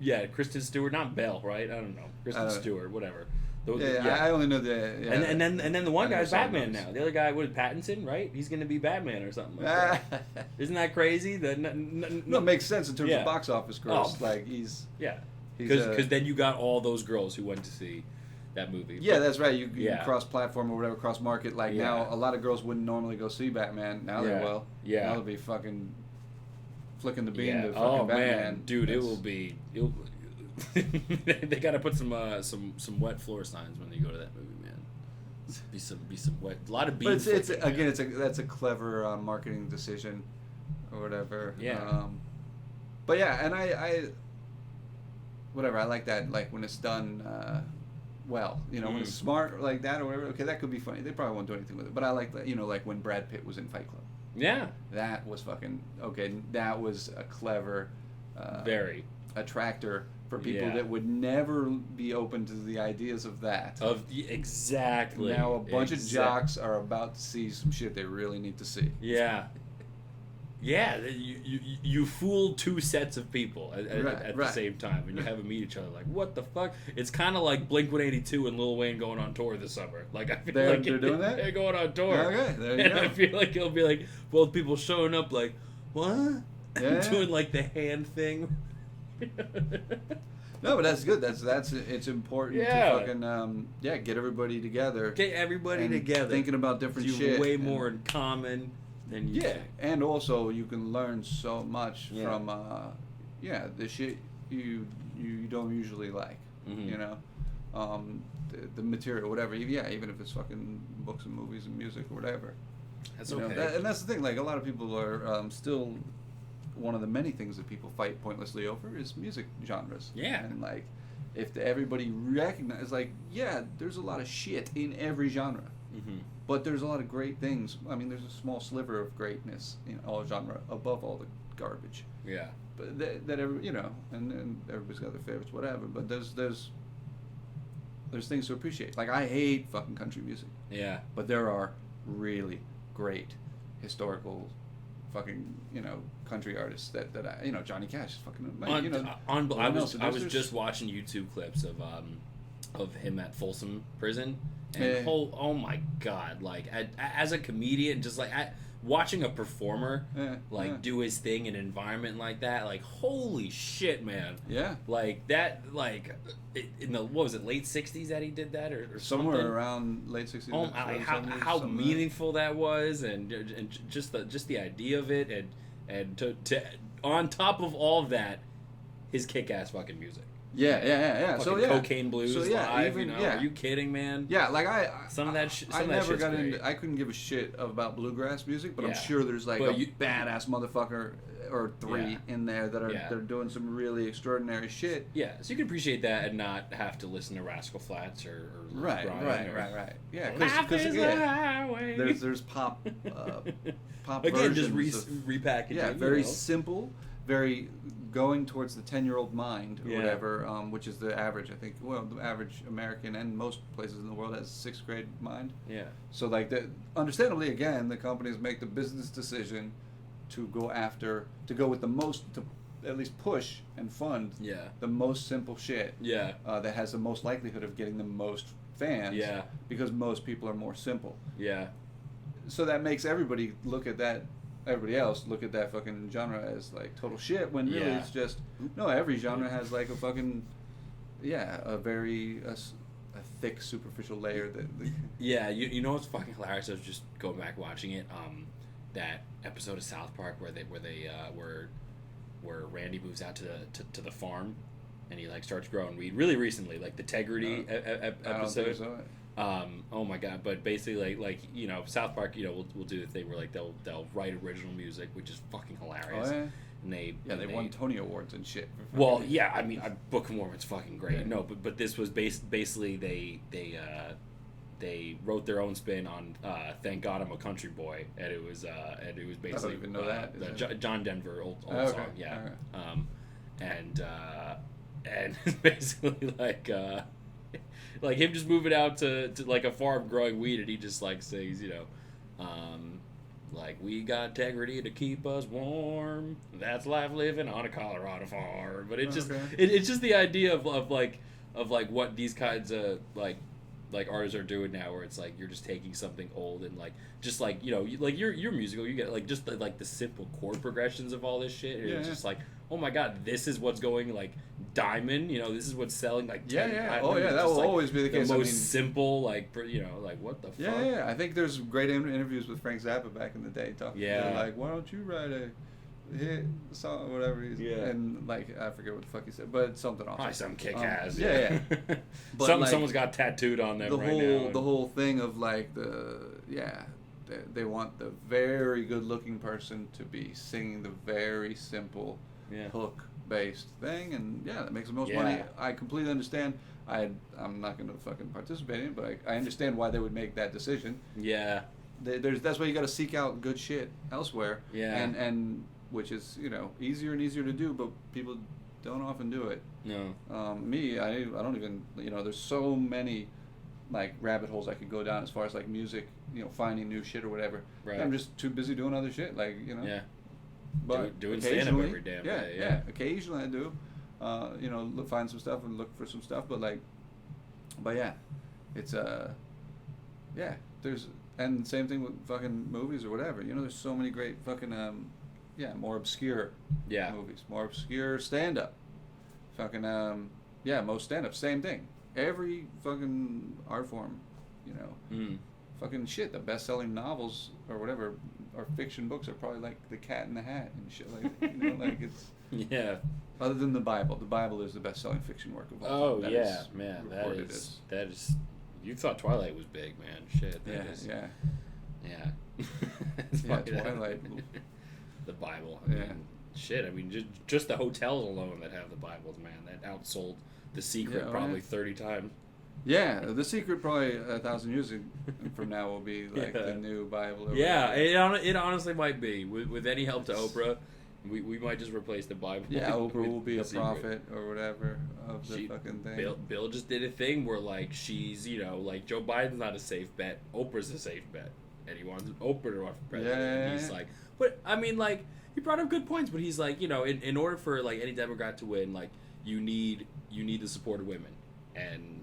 Yeah, Kristen Stewart, not Belle, right? I don't know. Kristen Stewart, whatever. I only know the. Yeah, and then the one I know guy's some Batman movies. now. The other guy was Pattinson, right? He's gonna be Batman or something like that. Isn't that crazy? No, it makes sense in terms Yeah. of box office gross. Oh. Like he's Yeah, He's, because then you got all those girls who went to see that movie. yeah, that's right. You Yeah. cross-platform or whatever, cross-market. Like Yeah. now, a lot of girls wouldn't normally go see Batman. Now they Yeah. will. Yeah. Now they'll be fucking flicking the beam Yeah. to fucking Oh Batman. man, dude, it It's- will be. They got to put some wet floor signs when they go to that movie, man. Be some wet, a lot of bean. But it's flicking, again, man. that's a clever marketing decision, or whatever. Yeah. But yeah, and I whatever, I like that. Like when it's done well, when it's smart like that or whatever. Okay, that could be funny. They probably won't do anything with it. But I like that. Like when Brad Pitt was in Fight Club. Yeah, That was fucking okay. That was a clever very. attractor for people Yeah. that would never be open to the ideas of that. Exactly. Now a bunch of jocks are about to see some shit they really need to see. Yeah. Yeah, you fool two sets of people at the Right. same time, and you have them meet each other. Like, what the fuck? It's kind of like Blink-182 and Lil Wayne going on tour this summer. Like, I feel They're like doing that? They're going on tour. Okay, there you And go. I feel like it'll be like both people showing up, like, what? Yeah. Doing like the hand thing. No, but that's good. That's it's important Yeah. to fucking get everybody together. Get everybody and together. thinking about different You have shit. way and- more in common than you Yeah, think. and also you can learn so much Yeah. from the shit you don't usually like. Mhm. The material, whatever. Yeah, even if it's fucking books and movies and music or whatever. That's You know, okay. and that's the thing. Like a lot of people are still one of the many things that people fight pointlessly over is music genres. Yeah. And like, if everybody recognizes, like, yeah, there's a lot of shit in every genre, Mhm. but there's a lot of great things. I mean, there's a small sliver of greatness in all genre above all the garbage. Yeah. But that every and everybody's got their favorites, whatever. But there's things to appreciate. Like I hate fucking country music. Yeah. But there are really great historical fucking country artists that I Johnny Cash is fucking I was just watching YouTube clips of him at Folsom Prison, and Yeah. oh my god, like as a comedian, just like watching a performer Yeah. do his thing in an environment like that, like holy shit, man. Yeah. Like that, like in the what was it, late '60s that he did that, or Somewhere something? around late 60s. Oh, early how 70s, how something like meaningful that was, and just the idea of it, and to on top of all of that, his kick-ass fucking music. Yeah. Fucking So yeah, Cocaine Blues so, yeah, live, even, you know? yeah. Are you kidding, man? Yeah, like Some of that I of that never shit's got great. into. I couldn't give a shit about bluegrass music, but Yeah. I'm sure there's like But a you- badass motherfucker or three Yeah. in there that are Yeah. they're doing some really extraordinary shit. Yeah, so you can appreciate that and not have to listen to Rascal Flatts or Right. Yeah, Life is a yeah, highway. there's pop pop Again, just versions of- repackaging. yeah, you very know? simple, very going towards the 10-year-old mind or Yeah. whatever, which is the average. I think. Well, the average American and most places in the world has a 6th grade mind. Yeah. So like, understandably, again, the companies make the business decision to go with the most, to at least push and fund Yeah. the most simple shit Yeah. that has the most likelihood of getting the most fans. Yeah. Because most people are more simple. Yeah. So that makes everybody look at that. Everybody else look at that fucking genre as like total shit, when really Yeah. it's just no. Every genre has like a fucking a very a thick superficial layer that Yeah, you know what's fucking hilarious? I was just going back watching it. That episode of South Park where Randy moves out to the farm, and he like starts growing weed really recently, like the Tegrity I don't think episode. so. Oh my god! But basically, like you know, South Park, you know, will do the thing where like they'll write original music, which is fucking hilarious. Oh, yeah? And They won Tony Awards and shit. Well, yeah, I mean, Book of Mormon's fucking great. Yeah. No, but this was basically they wrote their own spin on "Thank God I'm a Country Boy," and it was basically I don't even know that. Is the that- John Denver old Oh, okay. song, yeah. Alright. And it's basically like him just moving out to like a farm growing weed, and he just like sings, you know, like we got integrity to keep us warm. That's life living on a Colorado farm. But it just Okay. it's just the idea of what these kinds of like artists are doing now, where it's like you're just taking something old and like just like, you know, like you're musical, you get like just the simple chord progressions of all this shit, and it's Yeah. just like, oh my god, this is what's going like diamond, you know, this is what's selling like Yeah, 10 yeah. platinum. Oh, yeah, It's that just, will like, always be the case. the I most mean- simple, like, you know, like what the fuck. Yeah. I think there's great interviews with Frank Zappa back in the day talking. Yeah. They're like, why don't you write a hit song or whatever? Yeah. And like, I forget what the fuck he said, but it's something awesome. Probably some kick ass. Yeah. But, Something like, someone's got tattooed on them the right whole now. the whole thing of like they want the very good looking person to be singing the very simple Yeah. hook based thing, and that makes the most Yeah. money. I completely understand. I'm not going to fucking participate in it, but I understand why they would make that decision. Yeah. That's why you got to seek out good shit elsewhere. Yeah. And which is, you know, easier and easier to do, but people don't often do it. No. I don't even, you know, there's so many like rabbit holes I could go down as far as like music, you know, finding new shit or whatever. Right. I'm just too busy doing other shit, like, you know. Yeah. But Doing stand-up occasionally- every damn yeah, day, yeah. Occasionally I do, you know, find some stuff and look for some stuff, but yeah, it's there's, and same thing with fucking movies or whatever. You know, there's so many great fucking more obscure Yeah. movies, more obscure stand-up, fucking most stand-up, same thing. Every fucking art form, you know. Mm. Fucking shit, the best-selling novels or whatever, or fiction books are probably like The Cat in the Hat and shit like that. You know, like it's Yeah. other than the Bible. The Bible is the best-selling fiction work of all Oh time. That yeah, is man. reported That is. You thought Twilight was big, man. Shit. That as- is, yeah. It's Yeah, fucking- Twilight. The Bible. I Yeah. mean, shit. I mean, just the hotels alone that have the Bibles, man. That outsold The Secret Yeah, oh, probably yeah. 30 times. Yeah, The Secret probably 1,000 years from now will be like Yeah. the new Bible. Or Yeah, whatever. it honestly might be. With any help to Oprah, we might just replace the Bible. Yeah, with Oprah will be The a Secret. prophet or whatever of the She- fucking thing. Bill just did a thing where like she's, you know, like Joe Biden's not a safe bet, Oprah's a safe bet, and he wants Oprah to run for president. And he's Yeah. like, but I mean, like he brought up good points, but he's like, you know, in order for like any Democrat to win, like you need the support of women, and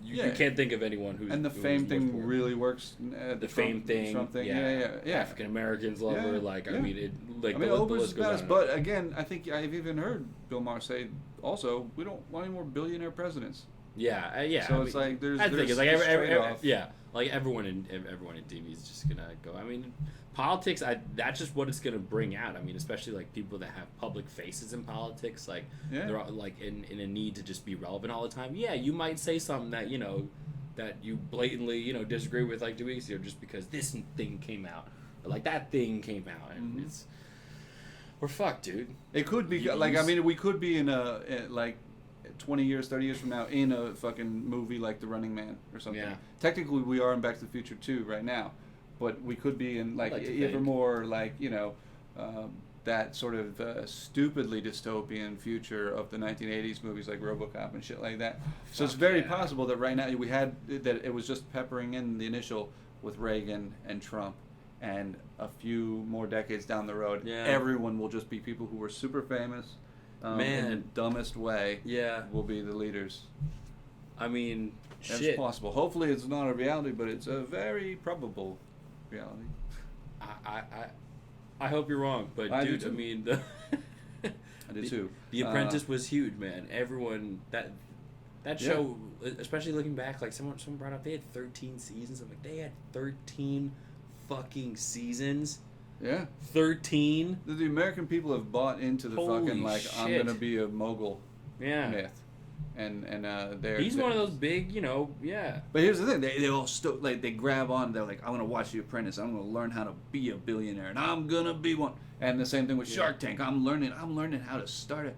you can't think of anyone who's. And the fame thing really works. The fame thing. Yeah. African Americans love her. Like, I mean, Oprah's the best. But again, I think I've even heard Bill Maher say also, we don't want any more billionaire presidents. Yeah. So it's like there's like everyone in TV is just gonna go. I mean, politics. That's just what it's gonna bring out. I mean, especially like people that have public faces in politics, like they're like in a need to just be relevant all the time. Yeah, you might say something that that you blatantly disagree with like 2 weeks ago just because this thing came out, or like that thing came out, and we're fucked, dude. It could be we could be in like 20 years, 30 years from now in a fucking movie like The Running Man or something. Yeah. Technically, we are in Back to the Future 2 right now, but we could be in like even more like, that sort of stupidly dystopian future of the 1980s movies like RoboCop and shit like that. So it's very possible that right now that it was just peppering in the initial with Reagan and Trump, and a few more decades down the road, everyone will just be people who were super famous. In the dumbest way, will be the leaders. I mean, it's possible. Hopefully, it's not a reality, but it's a very probable reality. I hope you're wrong, but I dude, I mean, I do too. The Apprentice was huge, man. Everyone that show, especially looking back, like someone brought up they had 13 seasons. I'm like, they had 13 fucking seasons. Yeah. 13. The American people have bought into the fucking like shit. I'm gonna be a mogul myth, and he's one of those big, But here's the thing: they all they grab on. They're like, I'm gonna watch The Apprentice. I'm gonna learn how to be a billionaire, and I'm gonna be one. And the same thing with Shark Tank. I'm learning how to start it.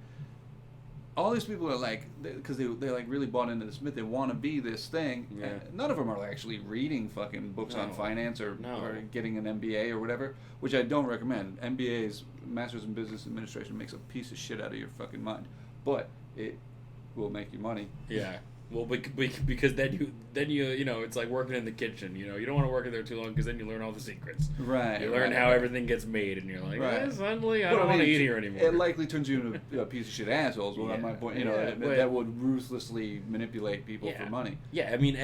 All these people are like, because they like really bought into this myth. They want to be this thing. Yeah. None of them are like actually reading fucking books on finance or getting an MBA or whatever, which I don't recommend. MBA's Masters in Business Administration makes a piece of shit out of your fucking mind, but it will make you money. Yeah. Well, because then you it's like working in the kitchen. You don't want to work in there too long because then you learn all the secrets. Right. You learn how everything gets made, and you're like, suddenly I don't want to eat here anymore. It likely turns you into a piece of shit assholes. Well, my point, that would ruthlessly manipulate people for money. Yeah, I mean,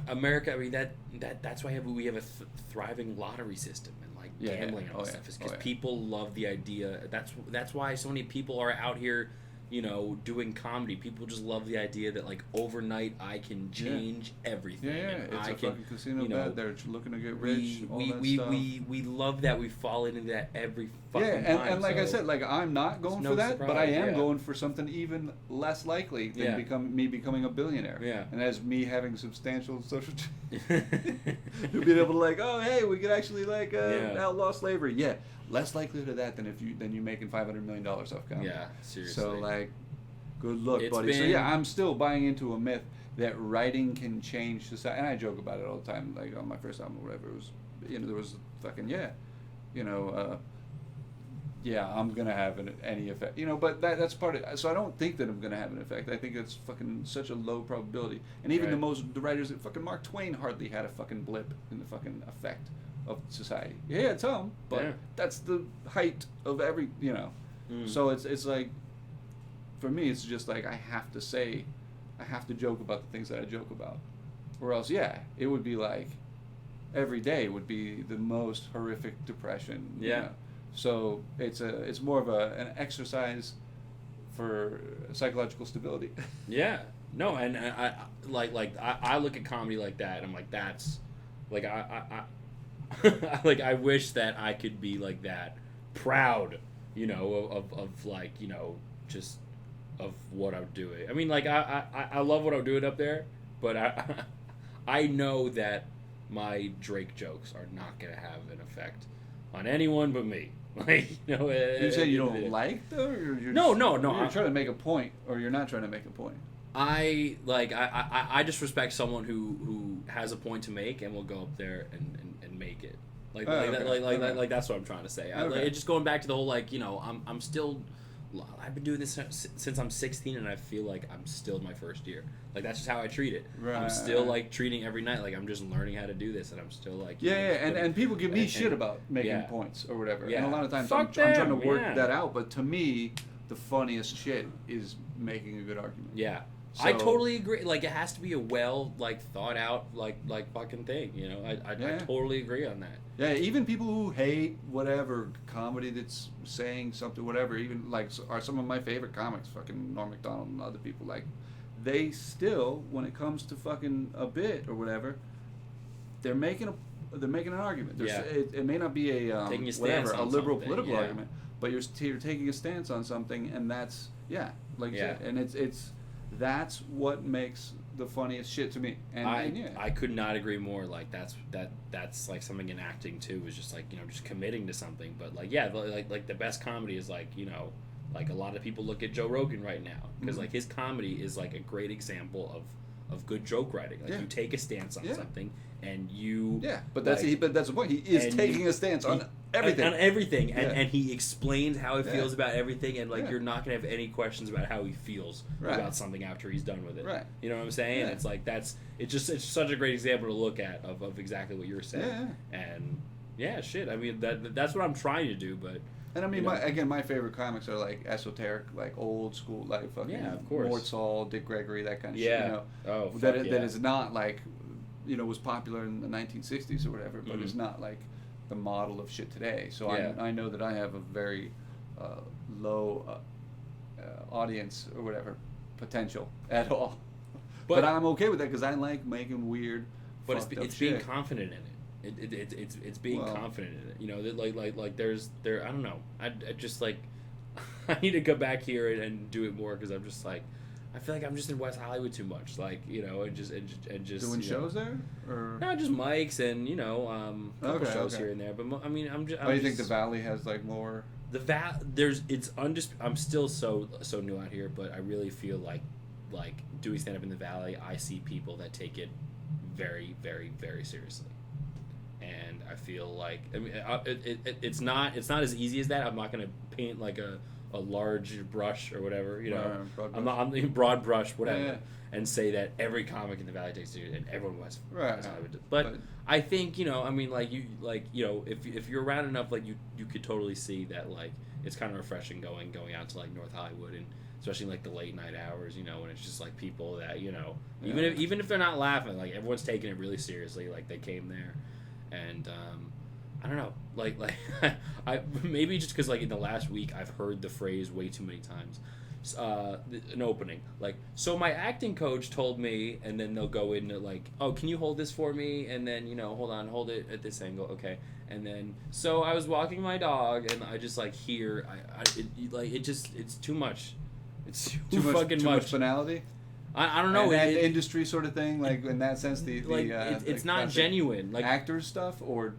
America. I mean that's why we have a thriving lottery system and like gambling and all that stuff. Is because people love the idea. That's why so many people are out here. Doing comedy. People just love the idea that like overnight I can change everything. It's a fucking casino bet. They're looking to get rich. We love that. We fall into that every fucking time. And like I said, like I'm not going for that, but I am going for something even less likely than becoming a billionaire. Yeah. And as me having substantial social being able to like, oh hey, we could actually like outlaw slavery. Yeah. Less likelihood of that than you making $500 million off comedy. Yeah, seriously. So like, good luck, buddy. So yeah, I'm still buying into a myth that writing can change society, and I joke about it all the time. Like on my first album or whatever, it was there was fucking I'm gonna have any effect. But that's part of it. So I don't think that I'm gonna have an effect. I think it's fucking such a low probability. And even the writers, fucking Mark Twain hardly had a fucking blip in the fucking effect of society. Yeah, some, but that's the height of every, So it's like, for me, it's just like I have to joke about the things that I joke about, or else it would be like every day would be the most horrific depression. Yeah. So it's more of an exercise for psychological stability. Yeah. No, and I look at comedy like that, and I'm like, that's like I like I wish that I could be like that, proud, of like, just of what I'm doing. I mean, like I love what I'm doing up there, but I know that my Drake jokes are not gonna have an effect on anyone but me. Like, you said you don't like them, or you're no. You're trying to make a point, or you're not trying to make a point. I just respect someone who has a point to make and will go up there and make it. Like that's what I'm trying to say. Just going back to the whole I've been doing this since I'm 16, and I feel like I'm still in my first year. Like that's just how I treat it. Right. I'm still like treating every night like I'm just learning how to do this, and I'm still like and people give me shit about making points or whatever. Yeah. And a lot of times I'm trying to work that out. But to me, the funniest shit is making a good argument. Yeah. I totally agree. Like, it has to be a well, like, thought out, like fucking thing. You know, I totally agree on that. Yeah, even people who hate whatever comedy that's saying something, whatever, even like are some of my favorite comics, fucking Norm Macdonald and other people, like, they still, when it comes to fucking a bit or whatever, they're making an argument. It may not be a whatever, a liberal political argument, but you're taking a stance on something, and that's and it's that's what makes the funniest shit to me. And I could not agree more. Like, that's like something in acting too, is just like, you know, just committing to something. But like, yeah, like the best comedy is like, you know, like a lot of people look at Joe Rogan right now because like his comedy is like a great example of good joke writing. Like, you take a stance on something and you but that's the point. He is taking a stance on everything and he explains how he feels about everything, and like you're not gonna have any questions about how he feels about something after he's done with it. You know what I'm saying? It's like it's such a great example to look at of exactly what you're saying. And shit, I mean that's what I'm trying to do. But and I mean, my favorite comics are like esoteric, like old school, like fucking of course. Mort Saul, Dick Gregory, that kind of shit. You know, that is not like, you know, was popular in the 1960s or whatever, but it's not like the model of shit today. So I know that I have a very low audience or whatever potential at all. But I'm okay with that because I like making weird. But it's being confident in it. It's being confident in it. You know, that like there's I don't know. I just like I need to go back here and do it more because I'm just like, I feel like I'm just in West Hollywood too much, like, you know, and just doing shows there, or no, just mics and, you know, a couple shows here and there. But I mean, I'm just. Why do you think the Valley has like more? I'm still so new out here, but I really feel like doing stand up in the Valley, I see people that take it very, very, very seriously, and I feel like, I mean, it's not as easy as that. I'm not gonna paint like a large brush or whatever, you know. I'm broad brush, whatever, and say that every comic in the Valley takes it and everyone was Hollywood. But I think, you know, I mean, like, you know, if you're around enough, like, you could totally see that, like, it's kind of refreshing going out to like North Hollywood, and especially like the late night hours, you know, when it's just like people that, you know, even if they're not laughing, like, everyone's taking it really seriously, like they came there, and I don't know, like I maybe just because like in the last week I've heard the phrase way too many times. An opening, like, so my acting coach told me, and then they'll go into like, oh, can you hold this for me, and then, you know, hold it at this angle, okay, and then so I was walking my dog, and I just like hear it's too much, it's too fucking much banality. I don't know, and industry sort of thing, like in that sense, it's not genuine, like actor stuff, or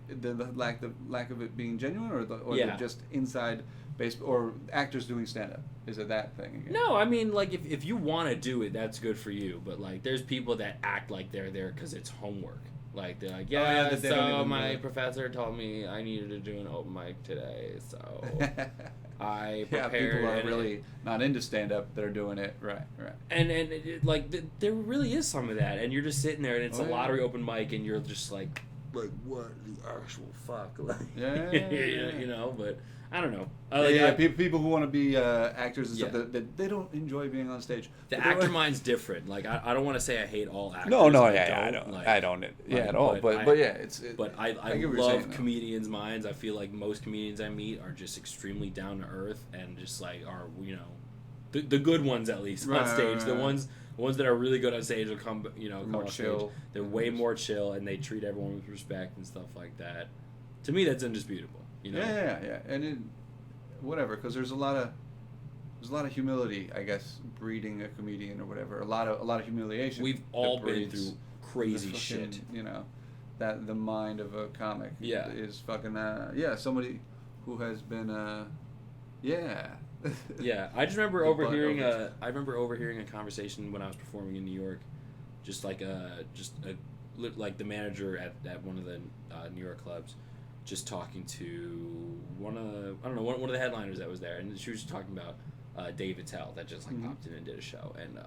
the lack of it being genuine, or the just inside base, or actors doing stand up. Is it that thing again? No, I mean, like, if you want to do it, that's good for you. But like, there's people that act like they're there because it's homework. Like, they're like, so my professor told me I needed to do an open mic today, so I prepared. People are really not into stand-up that are doing it, right. And there really is some of that, and you're just sitting there, and it's a lottery open mic, and you're just like what the actual fuck, like, you know, but I don't know. People who want to be actors and stuff that they don't enjoy being on stage. The actor mind's different. Like, I don't want to say I hate all actors. No, I don't at all. But I love comedians' minds. I feel like most comedians I meet are just extremely down to earth and just like are, you know, the good ones at least on stage. The ones that are really good on stage will come more on chill. Stage. They're way more chill, and they treat everyone with respect and stuff like that. To me, that's indisputable. You know? Yeah, and whatever, because there's a lot of humility, I guess, breeding a comedian or whatever. A lot of humiliation. We've all been through crazy shit. You know, that the mind of a comic is fucking somebody who has been Yeah, I just remember overhearing a conversation when I was performing in New York, just like the manager at one of the New York clubs, just talking to one of the headliners that was there, and she was just talking about Dave Attell that just like popped in and did a show, and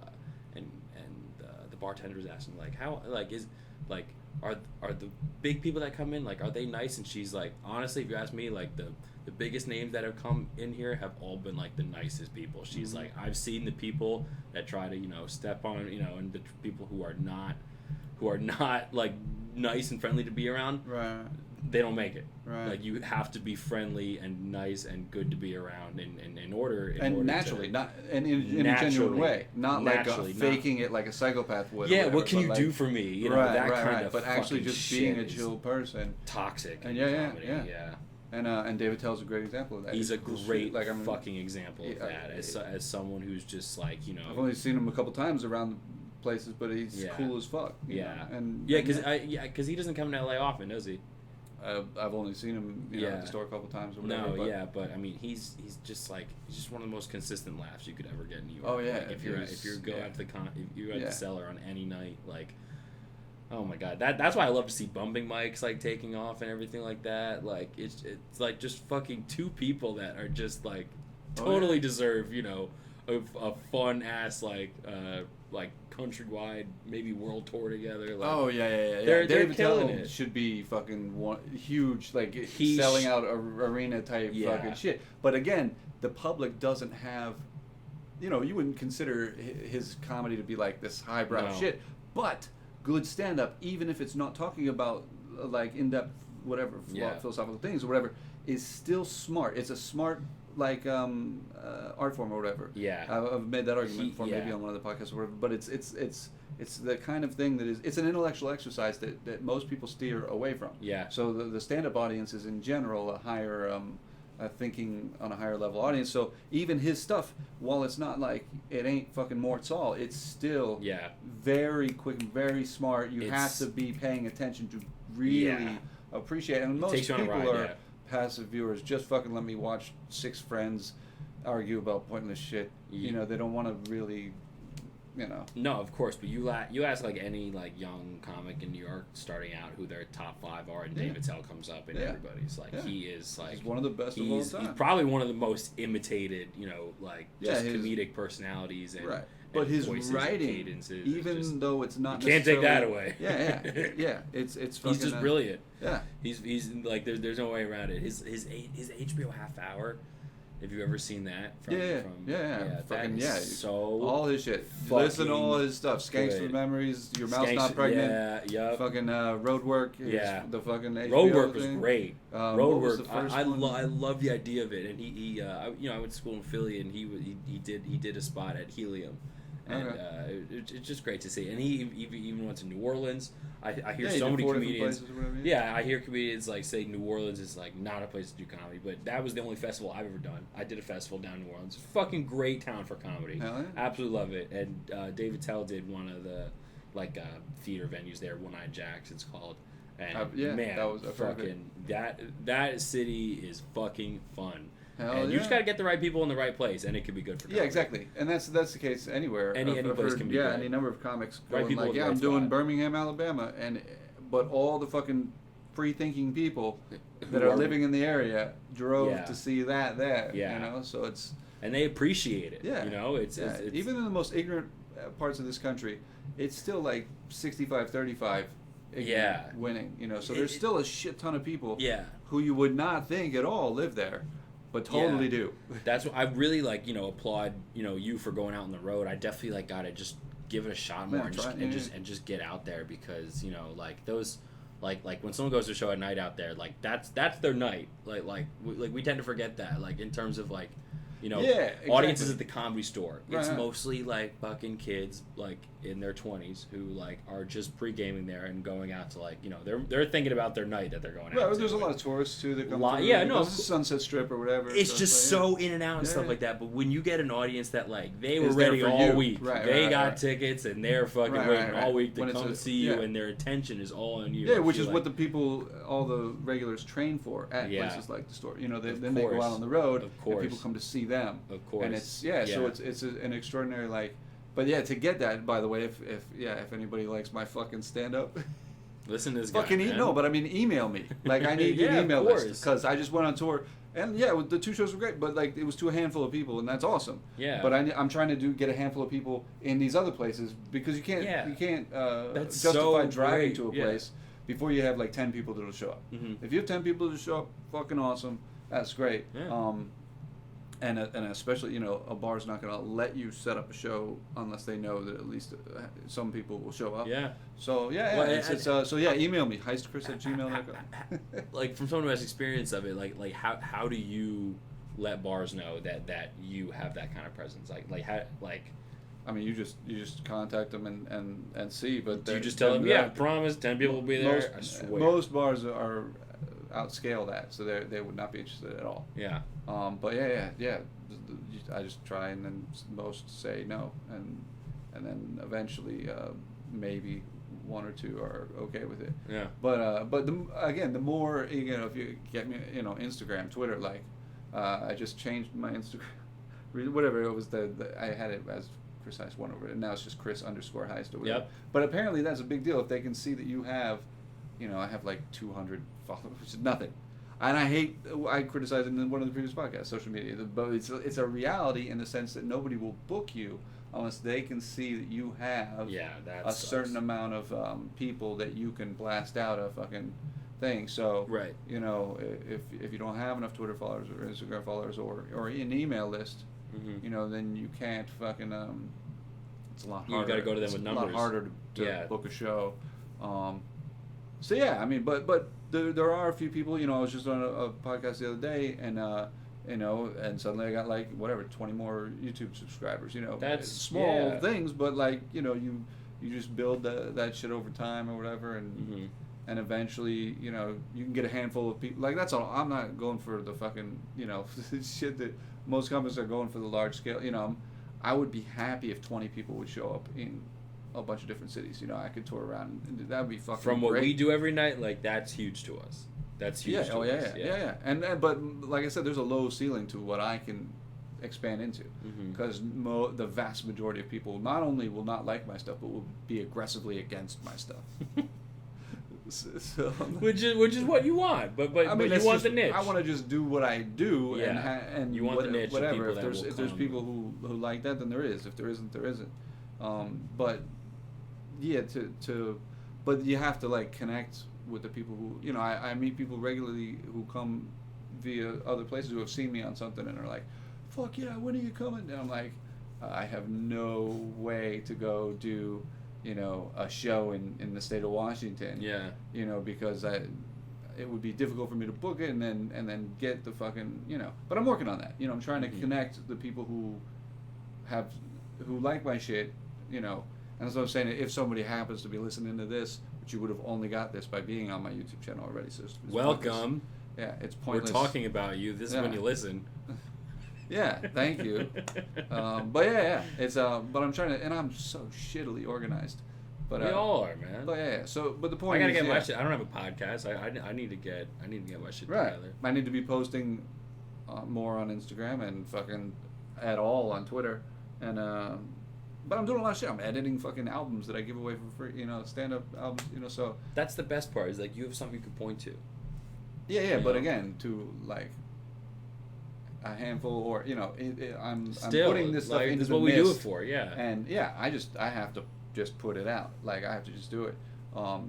the bartender was asking like, how, like, is like, are the big people that come in, like, are they nice? And she's like, honestly, if you ask me, like, the biggest names that have come in here have all been like the nicest people. She's like, I've seen the people that try to, you know, step on, you know, and the people who are not like nice and friendly to be around. Right. They don't make it. Right. Like, you have to be friendly and nice and good to be around in order naturally, to, not in a genuine way, not like faking it like a psychopath would. Yeah, what can you do for me? You know, that kind of. But actually, just being a chill person. Toxic. And yeah. And David Tell's a great example of that. He's a great fucking example of that. As someone who's just like, you know. I've only seen him a couple times around places, but he's cool as fuck. Yeah. And because he doesn't come to LA often, does he? I've only seen him, at the store a couple times or whatever. But I mean, he's just one of the most consistent laughs you could ever get in New York. Oh yeah, like, if you go out to if you're at the Cellar on any night, like, oh my god, that's why I love to see bumping mics like taking off and everything like that. Like, it's like just fucking two people that are just like totally deserve, you know, a fun ass like countrywide, maybe world tour together. Like, They're killing Tell it. Should be fucking huge, like selling out arena type fucking shit. But again, the public doesn't have, you know, you wouldn't consider his comedy to be like this highbrow shit, but good stand up, even if it's not talking about like in depth whatever philosophical things or whatever, is still smart. It's a smart art form or whatever. Yeah, I've made that argument before, maybe on one of the podcasts or whatever. But it's the kind of thing that it's an intellectual exercise that most people steer away from. Yeah. So the stand-up audience is in general a higher thinking on a higher level audience. So even his stuff, while it's not like it ain't fucking Mort Saul, it's still very quick, very smart. You have to be paying attention to really appreciate it. And most people are passive viewers. Just fucking let me watch six friends argue about pointless shit. You know, they don't want to really, you know. No, of course, but you ask like any like young comic in New York starting out who their top 5 are, and David Tell comes up, and everybody's like, he is like, he's one of the best of all time. He's probably one of the most imitated, you know, like just comedic personalities and. But his writing, even though it's not, you can't take that away. It's fucking. He's just brilliant. Yeah, he's like there's no way around it. His HBO half hour. Have you ever seen that? Fucking so all his shit. Listen to all his stuff. Skankster Memories. Your Mouth's Not Pregnant. Fucking Roadwork. The fucking HBO Roadwork thing. was great. Roadwork. I love the idea of it. And he I went to school in Philly, and he did a spot at Helium. And it's just great to see. And he even went to New Orleans. I hear so many comedians. I hear comedians like say New Orleans is like not a place to do comedy, but that was the only festival I've ever done. I did a festival down in New Orleans. Fucking great town for comedy. Hell yeah. Absolutely love it. And David Tell did one of the like theater venues there, One Eyed Jacks it's called. And man, that was fucking that city is fucking fun. You just gotta get the right people in the right place, and it could be good for comedy. Yeah, exactly, and that's the case anywhere. Any place can be good. Any number of comics right going like, I'm doing Birmingham, Alabama, but all the fucking free-thinking people that are living in the area drove to see that there. You know, so it's and they appreciate it. Yeah, you know, it's even in the most ignorant parts of this country, it's still like 65-35. Winning. You know, so there's still a shit ton of people. Who you would not think at all live there. But totally do. That's what I really like. You know, applaud. You know, you for going out on the road. I definitely like gotta just give it a shot more and just get out there because you know like those like when someone goes to a show at night out there like that's their night. Like we tend to forget that like in terms of like you know audiences at the Comedy Store. It's mostly like fucking kids like in their 20s who like are just pre-gaming there and going out to like you know they're thinking about their night that they're going out. There's a lot of tourists too that come. The Sunset Strip or whatever. It's just so in and out and stuff like that. But when you get an audience that like they were ready all week, they got tickets and they're fucking waiting all week to come see you, and their attention is all on you. Yeah, which is what the people, all the regulars train for at places like the store. You know, then they go out on the road and people come to see them. Of course. And so it's an extraordinary like. But to get that, by the way, if anybody likes my fucking stand-up, listen to this fucking guy. No, but I mean email me. Like I need an email list because I just went on tour and the 2 shows were great, but like it was to a handful of people and that's awesome. Yeah. But I'm trying to get a handful of people in these other places because you can't justify driving to a place before you have like 10 people that'll show up. Mm-hmm. If you have 10 people to show up, fucking awesome. That's great. Yeah. And especially, a bar's not going to let you set up a show unless they know that at least some people will show up. Yeah. So, email me, heistchris@gmail.com. Like, from someone who has experience of it, like how do you let bars know that you have that kind of presence? I mean, you just contact them and see. But do you just tell them, promise 10 people will be there? I swear. Most bars are outscale that, so they would not be interested at all. Yeah. But yeah. I just try, and then most say no, and then eventually maybe one or two are okay with it. Yeah. But the more if you get me, Instagram, Twitter, I just changed my Instagram, whatever it was. I had it as Chris Heist 1 over it, and now it's just Chris _Heist or whatever. Yep. But apparently that's a big deal if they can see that you have, I have like 200 followers, which is nothing. And I criticized it in one of the previous podcasts, social media, but it's a reality in the sense that nobody will book you unless they can see that you have a certain amount of people that you can blast out a fucking thing. So, right. If you don't have enough Twitter followers or Instagram followers or an email list, Mm-hmm. Then you can't fucking it's a lot harder. You got to go to them with numbers. It's a lot harder to book a show. So yeah, I mean, but there are a few people. I was just on a podcast the other day, and and suddenly I got 20 more YouTube subscribers. That's small things, but you just build that shit over time or whatever, and and eventually you can get a handful of people. That's all. I'm not going for the fucking shit that most companies are going for, the large scale. I would be happy if 20 people would show up in a bunch of different cities. I could tour around, and that would be fucking From what great. we do every night, that's huge to us. That's huge to us. Yeah. And but like I said, there's a low ceiling to what I can expand into, because the vast majority of people not only will not like my stuff, but will be aggressively against my stuff. So, which is what you want, but you want the niche. I want to just do what I do, and you want the niche. Whatever. If there's people who like that, then there is. If there isn't, there isn't. But yeah, but you have to connect with the people who I meet people regularly who come via other places who have seen me on something and are like, "Fuck yeah, when are you coming?" And I'm like, I have no way to go do a show in the state of Washington. Yeah. Because it would be difficult for me to book it and then get the fucking But I'm working on that. I'm trying to connect the people who like my shit. And that's what I'm saying. If somebody happens to be listening to this, but you would have only got this by being on my YouTube channel already. So it's welcome. Yeah, it's pointless. We're talking about you. This is when you listen. Yeah, thank you. But yeah, it's but I'm trying to, and I'm so shittily organized. But we all are, man. But yeah. So, but the point I gotta is, get my shit. I don't have a podcast. I need to get my shit together. I need to be posting more on Instagram and fucking at all on Twitter, and but I'm doing a lot of shit. I'm editing fucking albums that I give away for free. Stand-up albums. So that's the best part. Is you have something you can point to. Yeah. But again, to a handful, or I'm putting this stuff into this is the what we mist, do it for, and I have to just put it out. I have to just do it.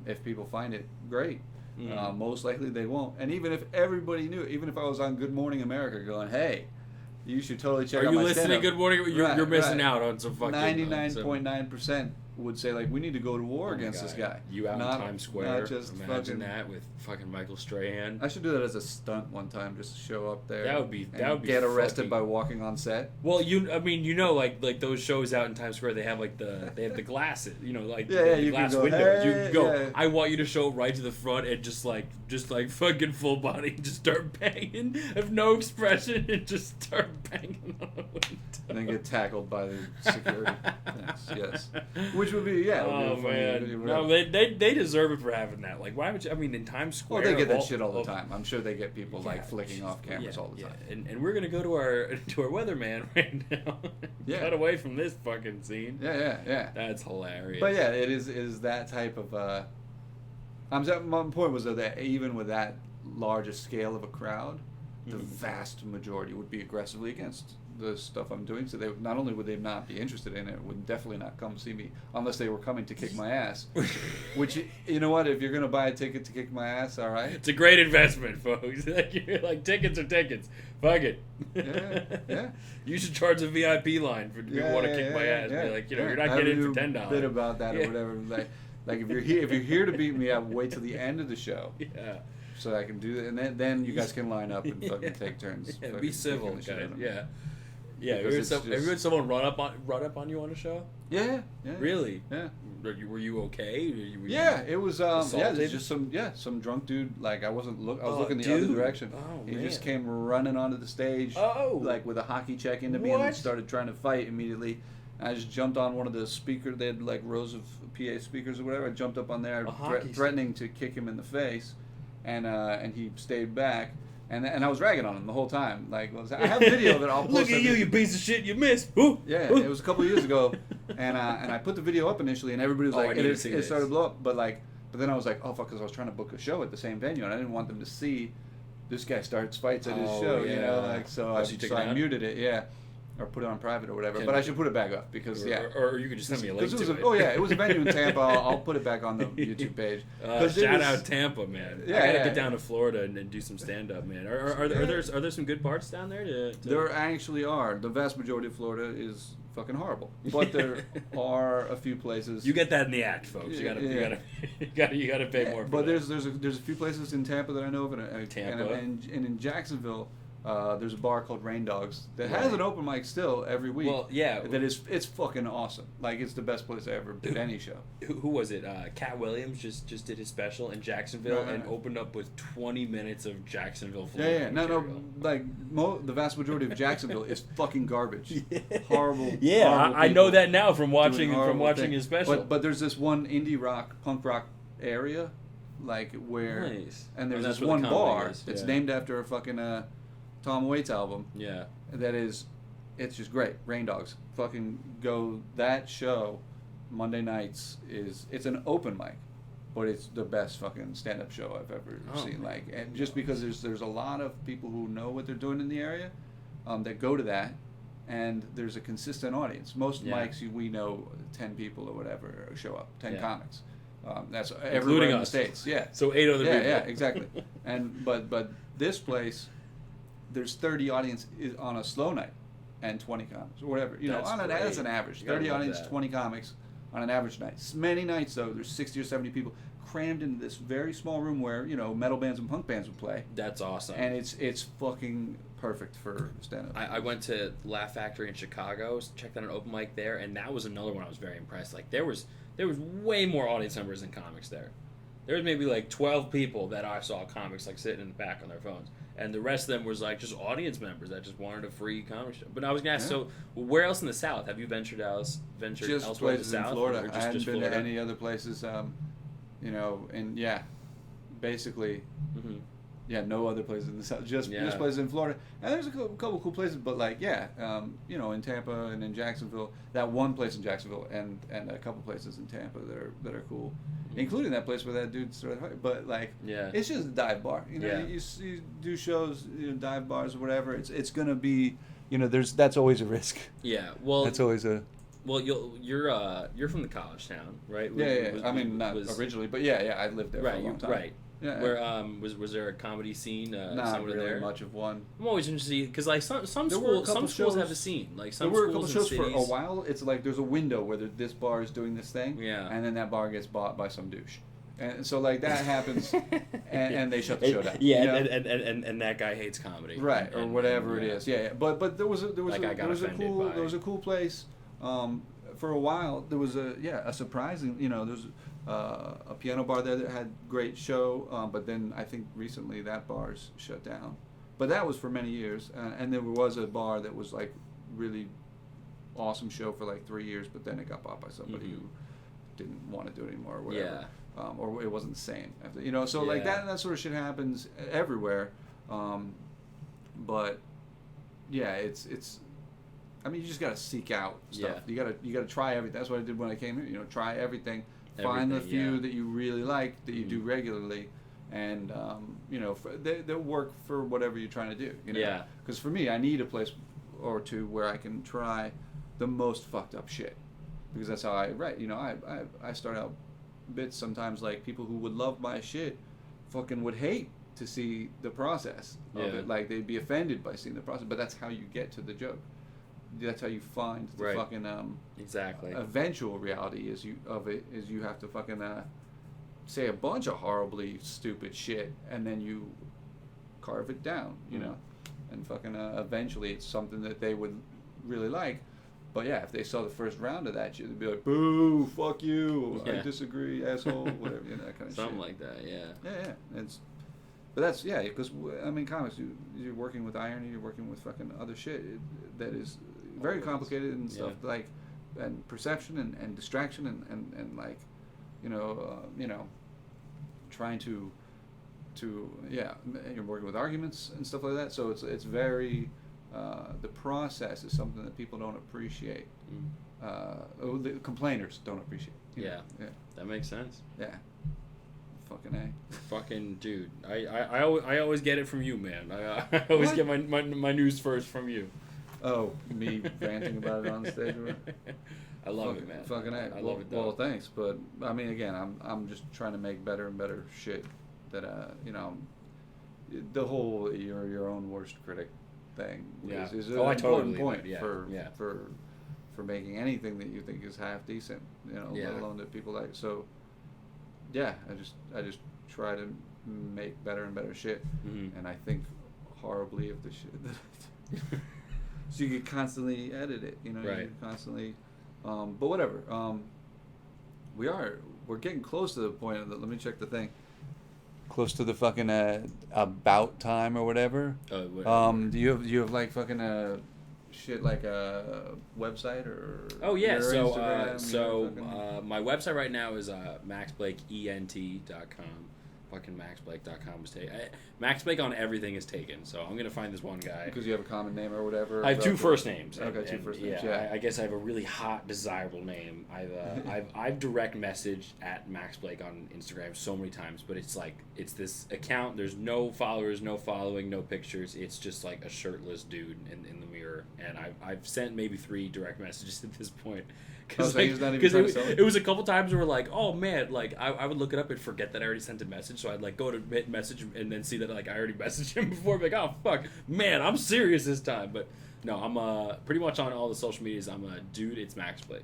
If people find it, great. Most likely they won't. And even if everybody knew, even if I was on Good Morning America going, hey, you should totally check out my stand-up. Are you listening to Good Morning? You're missing out on some fucking 99.9% would say we need to go to war against this guy. You out in Times Square? Not just imagine that with fucking Michael Strahan. I should do that as a stunt one time, just to show up there. That would be get arrested by walking on set. Well, like those shows out in Times Square, they have they have the glasses, the glass windows. Hey, you can go. Yeah. I want you to show right to the front and just fucking full body, just start banging, have no expression, and just start banging on the window. And then get tackled by the security. Yes. Which would be, Oh, man. No, they deserve it for having that. Why would you? In Times Square. Well, they get that shit all the time. I'm sure they get people flicking off cameras all the time. And we're gonna go to our weatherman right now. Cut away from this fucking scene. Yeah. That's hilarious. But yeah, it is that type of. My point was that even with that large a scale of a crowd, the vast majority would be aggressively against the stuff I'm doing. So they not only would they not be interested in it, would definitely not come see me unless they were coming to kick my ass. Which, you know what? If you're gonna buy a ticket to kick my ass, all right. It's a great investment, folks. Like tickets are tickets. Fuck it. Yeah. You should charge a VIP line for people who want to kick my ass. Be like, you're not getting it for $10. Bit about that or whatever. Like if you're here to beat me up, wait till the end of the show. Yeah. So I can do that, and then you guys can line up and fucking take turns. Yeah, be civil, guys. Yeah. Yeah. Because Have you heard someone run up on you on a show? Yeah. Really? Yeah. Were you okay? Were you it was assaulted? there's just some drunk dude. Like I was looking the dude. other direction. Oh, he man. just came running onto the stage, like with a hockey check into me, and started trying to fight immediately. And I just jumped on one of the speakers. They had like rows of PA speakers or whatever. I jumped up on there, threatening to kick him in the face, and he stayed back. And I was ragging on him the whole time. Like, I have video of it. I'll post Look at you piece of shit! You missed. Ooh. Yeah, it was a couple of years ago, and I put the video up initially, and everybody was like, it started to blow up. But then I was like, oh fuck, because I was trying to book a show at the same venue, and I didn't want them to see this guy starts fights at his show, yeah. you know, like so I muted it, or put it on private or whatever. But I should put it back up because or you could just send me a link to it. It was a venue in Tampa. I'll put it back on the YouTube page. Shout out Tampa, man. Yeah, I gotta get down to Florida and do some stand up, man. Are there some good parts down there? There actually are. The vast majority of Florida is fucking horrible, but there are a few places. You get that in the act, folks. You gotta pay more. But there's a few places in Tampa that I know of, and in Jacksonville. There's a bar called Rain Dogs that has an open mic still every week. Well, yeah. It's fucking awesome. Like, it's the best place I ever did any show. Who was it? Cat Williams just did his special in Jacksonville and opened up with 20 minutes of Jacksonville, Florida. Yeah. No. Like, the vast majority of Jacksonville is fucking garbage. Horrible. Yeah, horrible I know that now from watching his special. But there's this one punk rock area, like where, and there's this one bar that's named after a fucking Tom Waits album. Yeah. It's just great. Rain Dogs. Fucking go. That show, Monday nights, it's an open mic, but it's the best fucking stand-up show I've ever seen. Like, and just because there's a lot of people who know what they're doing in the area, that go to that, and there's a consistent audience. Most mics we know 10 people or whatever show up, 10 comics. That's everywhere in the States. Yeah. So 8 other people. Yeah, exactly. And but this place, there's 30 audience on a slow night, and 20 comics or whatever. That's an average. 30 audience, 20 comics on an average night. Many nights though, there's 60 or 70 people crammed into this very small room where metal bands and punk bands would play. That's awesome. And it's fucking perfect for stand-up. I went to Laugh Factory in Chicago, checked out an open mic there, and that was another one I was very impressed. Like there was way more audience numbers than comics there. There was maybe like 12 people that I saw comics like sitting in the back on their phones. And the rest of them was like just audience members that just wanted a free comic show. But I was gonna ask, so where else in the South have you ventured Just elsewhere in the South? In Florida. Or I hadn't been Florida? to any other places. Basically, no other places in the South. Just places in Florida. And there's a couple cool places, but in Tampa and in Jacksonville. That one place in Jacksonville and a couple places in Tampa that are cool. Including that place where that dude started fighting. But it's just a dive bar. You do shows, dive bars or whatever. It's gonna be, that's always a risk. Yeah, well, that's always a. Well, you're from the college town, right? Not originally, but I lived there for a long time. Right. Yeah. Where was there a comedy scene? Not really there? Much of one. I'm always interested because some schools have a scene. Like some there were a couple schools shows for a while. It's like there's a window where this bar is doing this thing, and then that bar gets bought by some douche, and so that happens, and they shut the show down. Yeah, and that guy hates comedy, right, or whatever it is. Yeah. But there was a cool place. For a while there was a surprising there's a piano bar there that had great show, but then I think recently that bar's shut down. But that was for many years, and there was a bar that was like really awesome show for like 3 years, but then it got bought by somebody who didn't want to do it anymore or whatever. Or it wasn't the same after, so like that sort of shit happens everywhere. But it's I mean, you just gotta seek out stuff. You gotta try everything. That's what I did when I came here. Try everything. Find the few that you really like that you do regularly, and they'll work for whatever you're trying to do. Yeah. Because for me, I need a place or two where I can try the most fucked up shit, because that's how I write. I start out bits sometimes like people who would love my shit fucking would hate to see the process of it. Like they'd be offended by seeing the process, but that's how you get to the joke. That's how you find the fucking exactly eventual reality is you have to fucking say a bunch of horribly stupid shit, and then you carve it down, and fucking eventually it's something that they would really like. But yeah, if they saw the first round of that shit, they'd be like, "Boo, fuck you, I disagree, asshole," whatever, that kind of something shit. like that, yeah. Yeah. But that's because I mean, comics. You're working with irony. You're working with fucking other shit that is very complicated and stuff like, and perception and distraction and like, trying to you're working with arguments and stuff like that. So it's very the process is something that people don't appreciate. The complainers don't appreciate. Yeah, that makes sense. Yeah. Fucking A. Fucking dude, I always get it from you, man. I always get my news first from you. Oh, me ranting about it on stage? I love it, man. Fucking A. I love it. Well, thanks, but I mean, again, I'm just trying to make better and better shit. That the whole you're your own worst critic thing is an important point for making anything that you think is half decent, let alone that people like. So yeah, I just try to make better and better shit, and I think horribly of the shit that so you can constantly edit it, you can constantly but whatever. We're getting close to the point of let me check the thing. Close to the fucking about time or whatever. Do you have like fucking shit like a website or? Oh yeah, so Instagram, my website right now is maxblakeent.com. Fucking maxblake.com is taken. Max Blake on everything is taken, so I'm gonna find this one guy. Because you have a common name or whatever. I have two first names. Okay, two first names. Yeah, I guess I have a really hot, desirable name. I've direct messaged at Max Blake on Instagram so many times, but it's like it's this account. There's no followers, no following, no pictures. It's just like a shirtless dude in the mirror, and I've sent maybe 3 direct messages at this point. Because it was a couple times where like, oh man, like I would look it up and forget that I already sent a message, so I'd like go to hit message and then see that like I already messaged him before. Be like, oh fuck, man, I'm serious this time. But no, I'm pretty much on all the social medias. I'm a dude. It's Max Blake.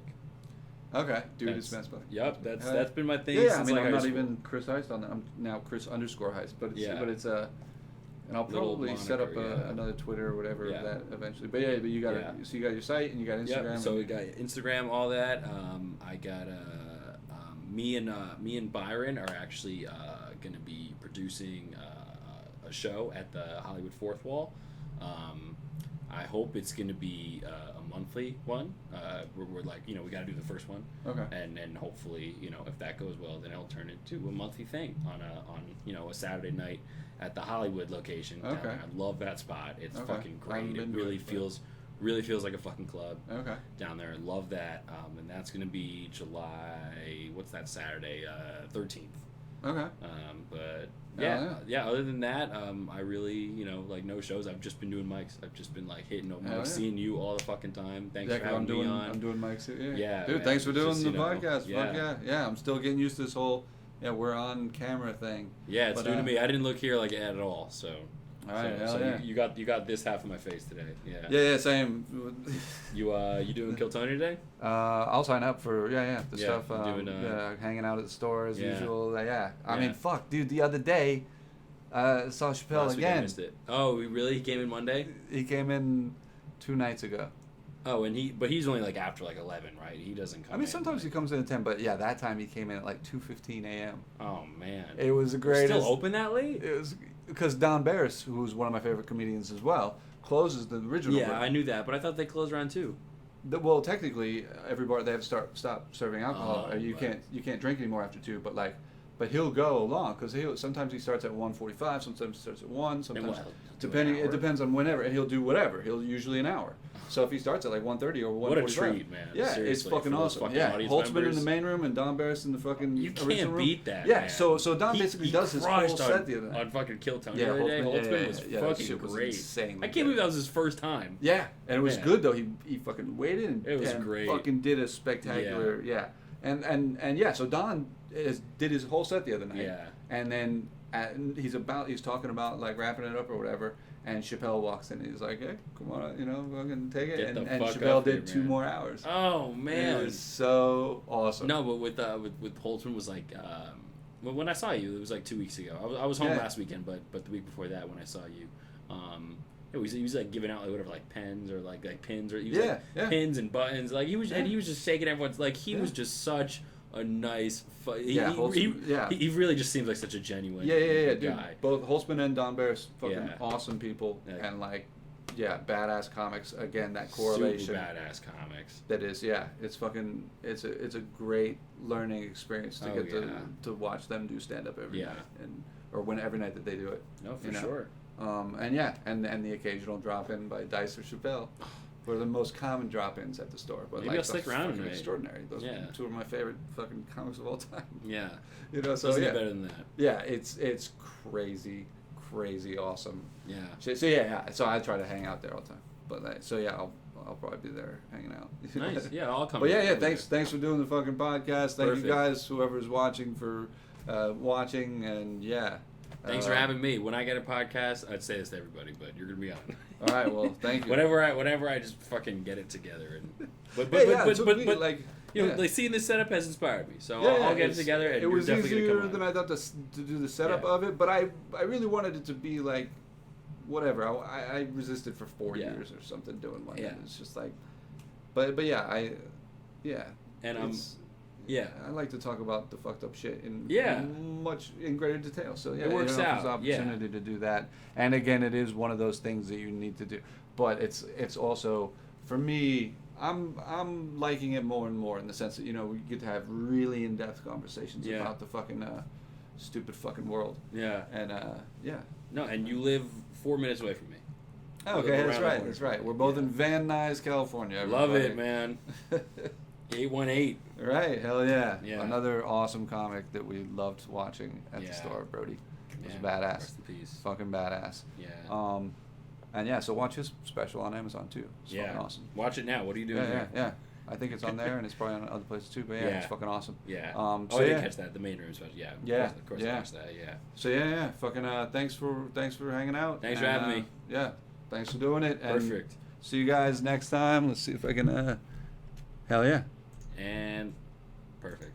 Okay, dude, it's Max Blake. Yep, that's been my thing. Yeah, since I mean, like I'm not school. even Chris Heist on that. I'm now Chris_Heist, but it's and I'll probably set up another Twitter or whatever of that eventually. But but you got so you got your site and you got Instagram. Yep. So we got Instagram, all that. I got me and Byron are actually going to be producing a show at the Hollywood Fourth Wall. I hope it's going to be a monthly one. We're like, we got to do the first one. Okay. And hopefully, if that goes well, then it'll turn into a monthly thing on a Saturday night at the Hollywood location. Okay. I love that spot. It's fucking great. It really feels like a fucking club. Okay. Down there. I love that. And that's going to be July, what's that Saturday? 13th. Okay. But yeah. Other than that, I really, like no shows. I've just been doing mics. I've just been like hitting mics, seeing you all the fucking time. Thanks for having me on. I'm doing mics too. Yeah. Dude, man, thanks for doing just, the podcast. Yeah. Fuck yeah. I'm still getting used to this whole we're on camera thing. Yeah, it's new to me. I didn't look here like at all. So. All right. So you got this half of my face today. Yeah. Yeah. Same. You doing Kill Tony today? I'll sign up for the stuff. Doing, hanging out at the store as usual. I mean, fuck, dude. The other day, saw Chappelle again. I missed it. Oh, really? He came in Monday? He came in 2 nights ago. Oh, but he's only like after like 11, right? He doesn't come. I mean, sometimes he comes in at 10, but that time he came in at like 2:15 a.m. Oh man. It was the greatest. Still open that late? It was because Don Barris, who's one of my favorite comedians as well, closes the original. Yeah, I knew that, but I thought they closed around 2. Well, technically, every bar they have to stop serving alcohol. You can't drink anymore after 2. But like but he'll go along because sometimes he starts at 1:45, sometimes he starts at 1, sometimes it depends on whenever, and he'll do whatever. He'll usually an hour. So if he starts at like 1:30 or 1:45, what a treat, man! Yeah, seriously, it's fucking awesome. Fucking Holtzman in the main room and Don Barris in the fucking you original can't room. beat that. Yeah, man. so Don basically does his whole set the other night. On fucking Kill Tony Yeah, the other day. Holtzman, Holtzman was that fucking shit was great. insanely I can't good. believe that was his first time. Yeah, and it was Man. good though. He fucking waited and It was and great. fucking did a spectacular and yeah. So Don did his whole set the other night. Yeah. And then he's talking about like wrapping it up or whatever. And Chappelle walks in and he's like, "Hey, come on, fucking take it." Get the And fuck Chappelle up did here, 2 man. more hours. Oh man, It was so awesome. No, but with Holtzman was like when I saw you, it was like 2 weeks ago. I was home last weekend, but the week before that when I saw you, he was like giving out like whatever like pens or like pins or he was pins and buttons and he was just shaking everyone's like he was just such a nice he really just seems like such a genuine guy. Dude, both Holtzman and Don Barris fucking Yeah. awesome people and badass comics. Again, that correlation. Super badass comics. That is, it's fucking, it's a great learning experience to get to watch them do stand up every night or every night that they do it. No, for sure. And the occasional drop in by Dice or Chappelle. Were the most common drop-ins at the store, but maybe I'll stick around fucking tonight. Extraordinary. Those are 2 of my favorite fucking comics of all time. Yeah, so doesn't get better than that. Yeah, it's crazy awesome. Yeah. So I try to hang out there all the time, but I'll probably be there hanging out. Nice. Yeah, I'll come. But thanks for doing the fucking podcast. Thank you guys, whoever's watching for watching and Thanks for having me. When I get a podcast, I'd say this to everybody, but you're gonna be on. All right, well, thank you. Whenever I just fucking get it together, and but like seeing this setup has inspired me, so I'll get it together. And it was you're definitely easier gonna come than I thought to do the setup of it, but I really wanted it to be like whatever. I resisted for 4 years or something doing one. Yeah, it's just like, but and I like to talk about the fucked up shit in greater detail. So it works out. There's opportunity to do that, and again, it is one of those things that you need to do. But it's also for me. I'm liking it more and more in the sense that we get to have really in-depth conversations about the fucking stupid fucking world. Yeah. And No, and you live 4 minutes away from me. Okay, that's right. We're both in Van Nuys, California. Everybody. Love it, man. 818. Right, hell yeah. Another awesome comic that we loved watching at the store, Brody. It was badass. Rest in peace. Fucking badass. Yeah. And so watch his special on Amazon too. It's fucking awesome. Watch it now. What are you doing here? Yeah. I think it's on there and it's probably on other places too, but it's fucking awesome. Yeah. I didn't catch that. The main room special. Yeah. Of course I watched that. Yeah. So fucking thanks for hanging out. Thanks for having me. Yeah. Thanks for doing it. And perfect. See you guys next time. Let's see if I can hell yeah. And perfect.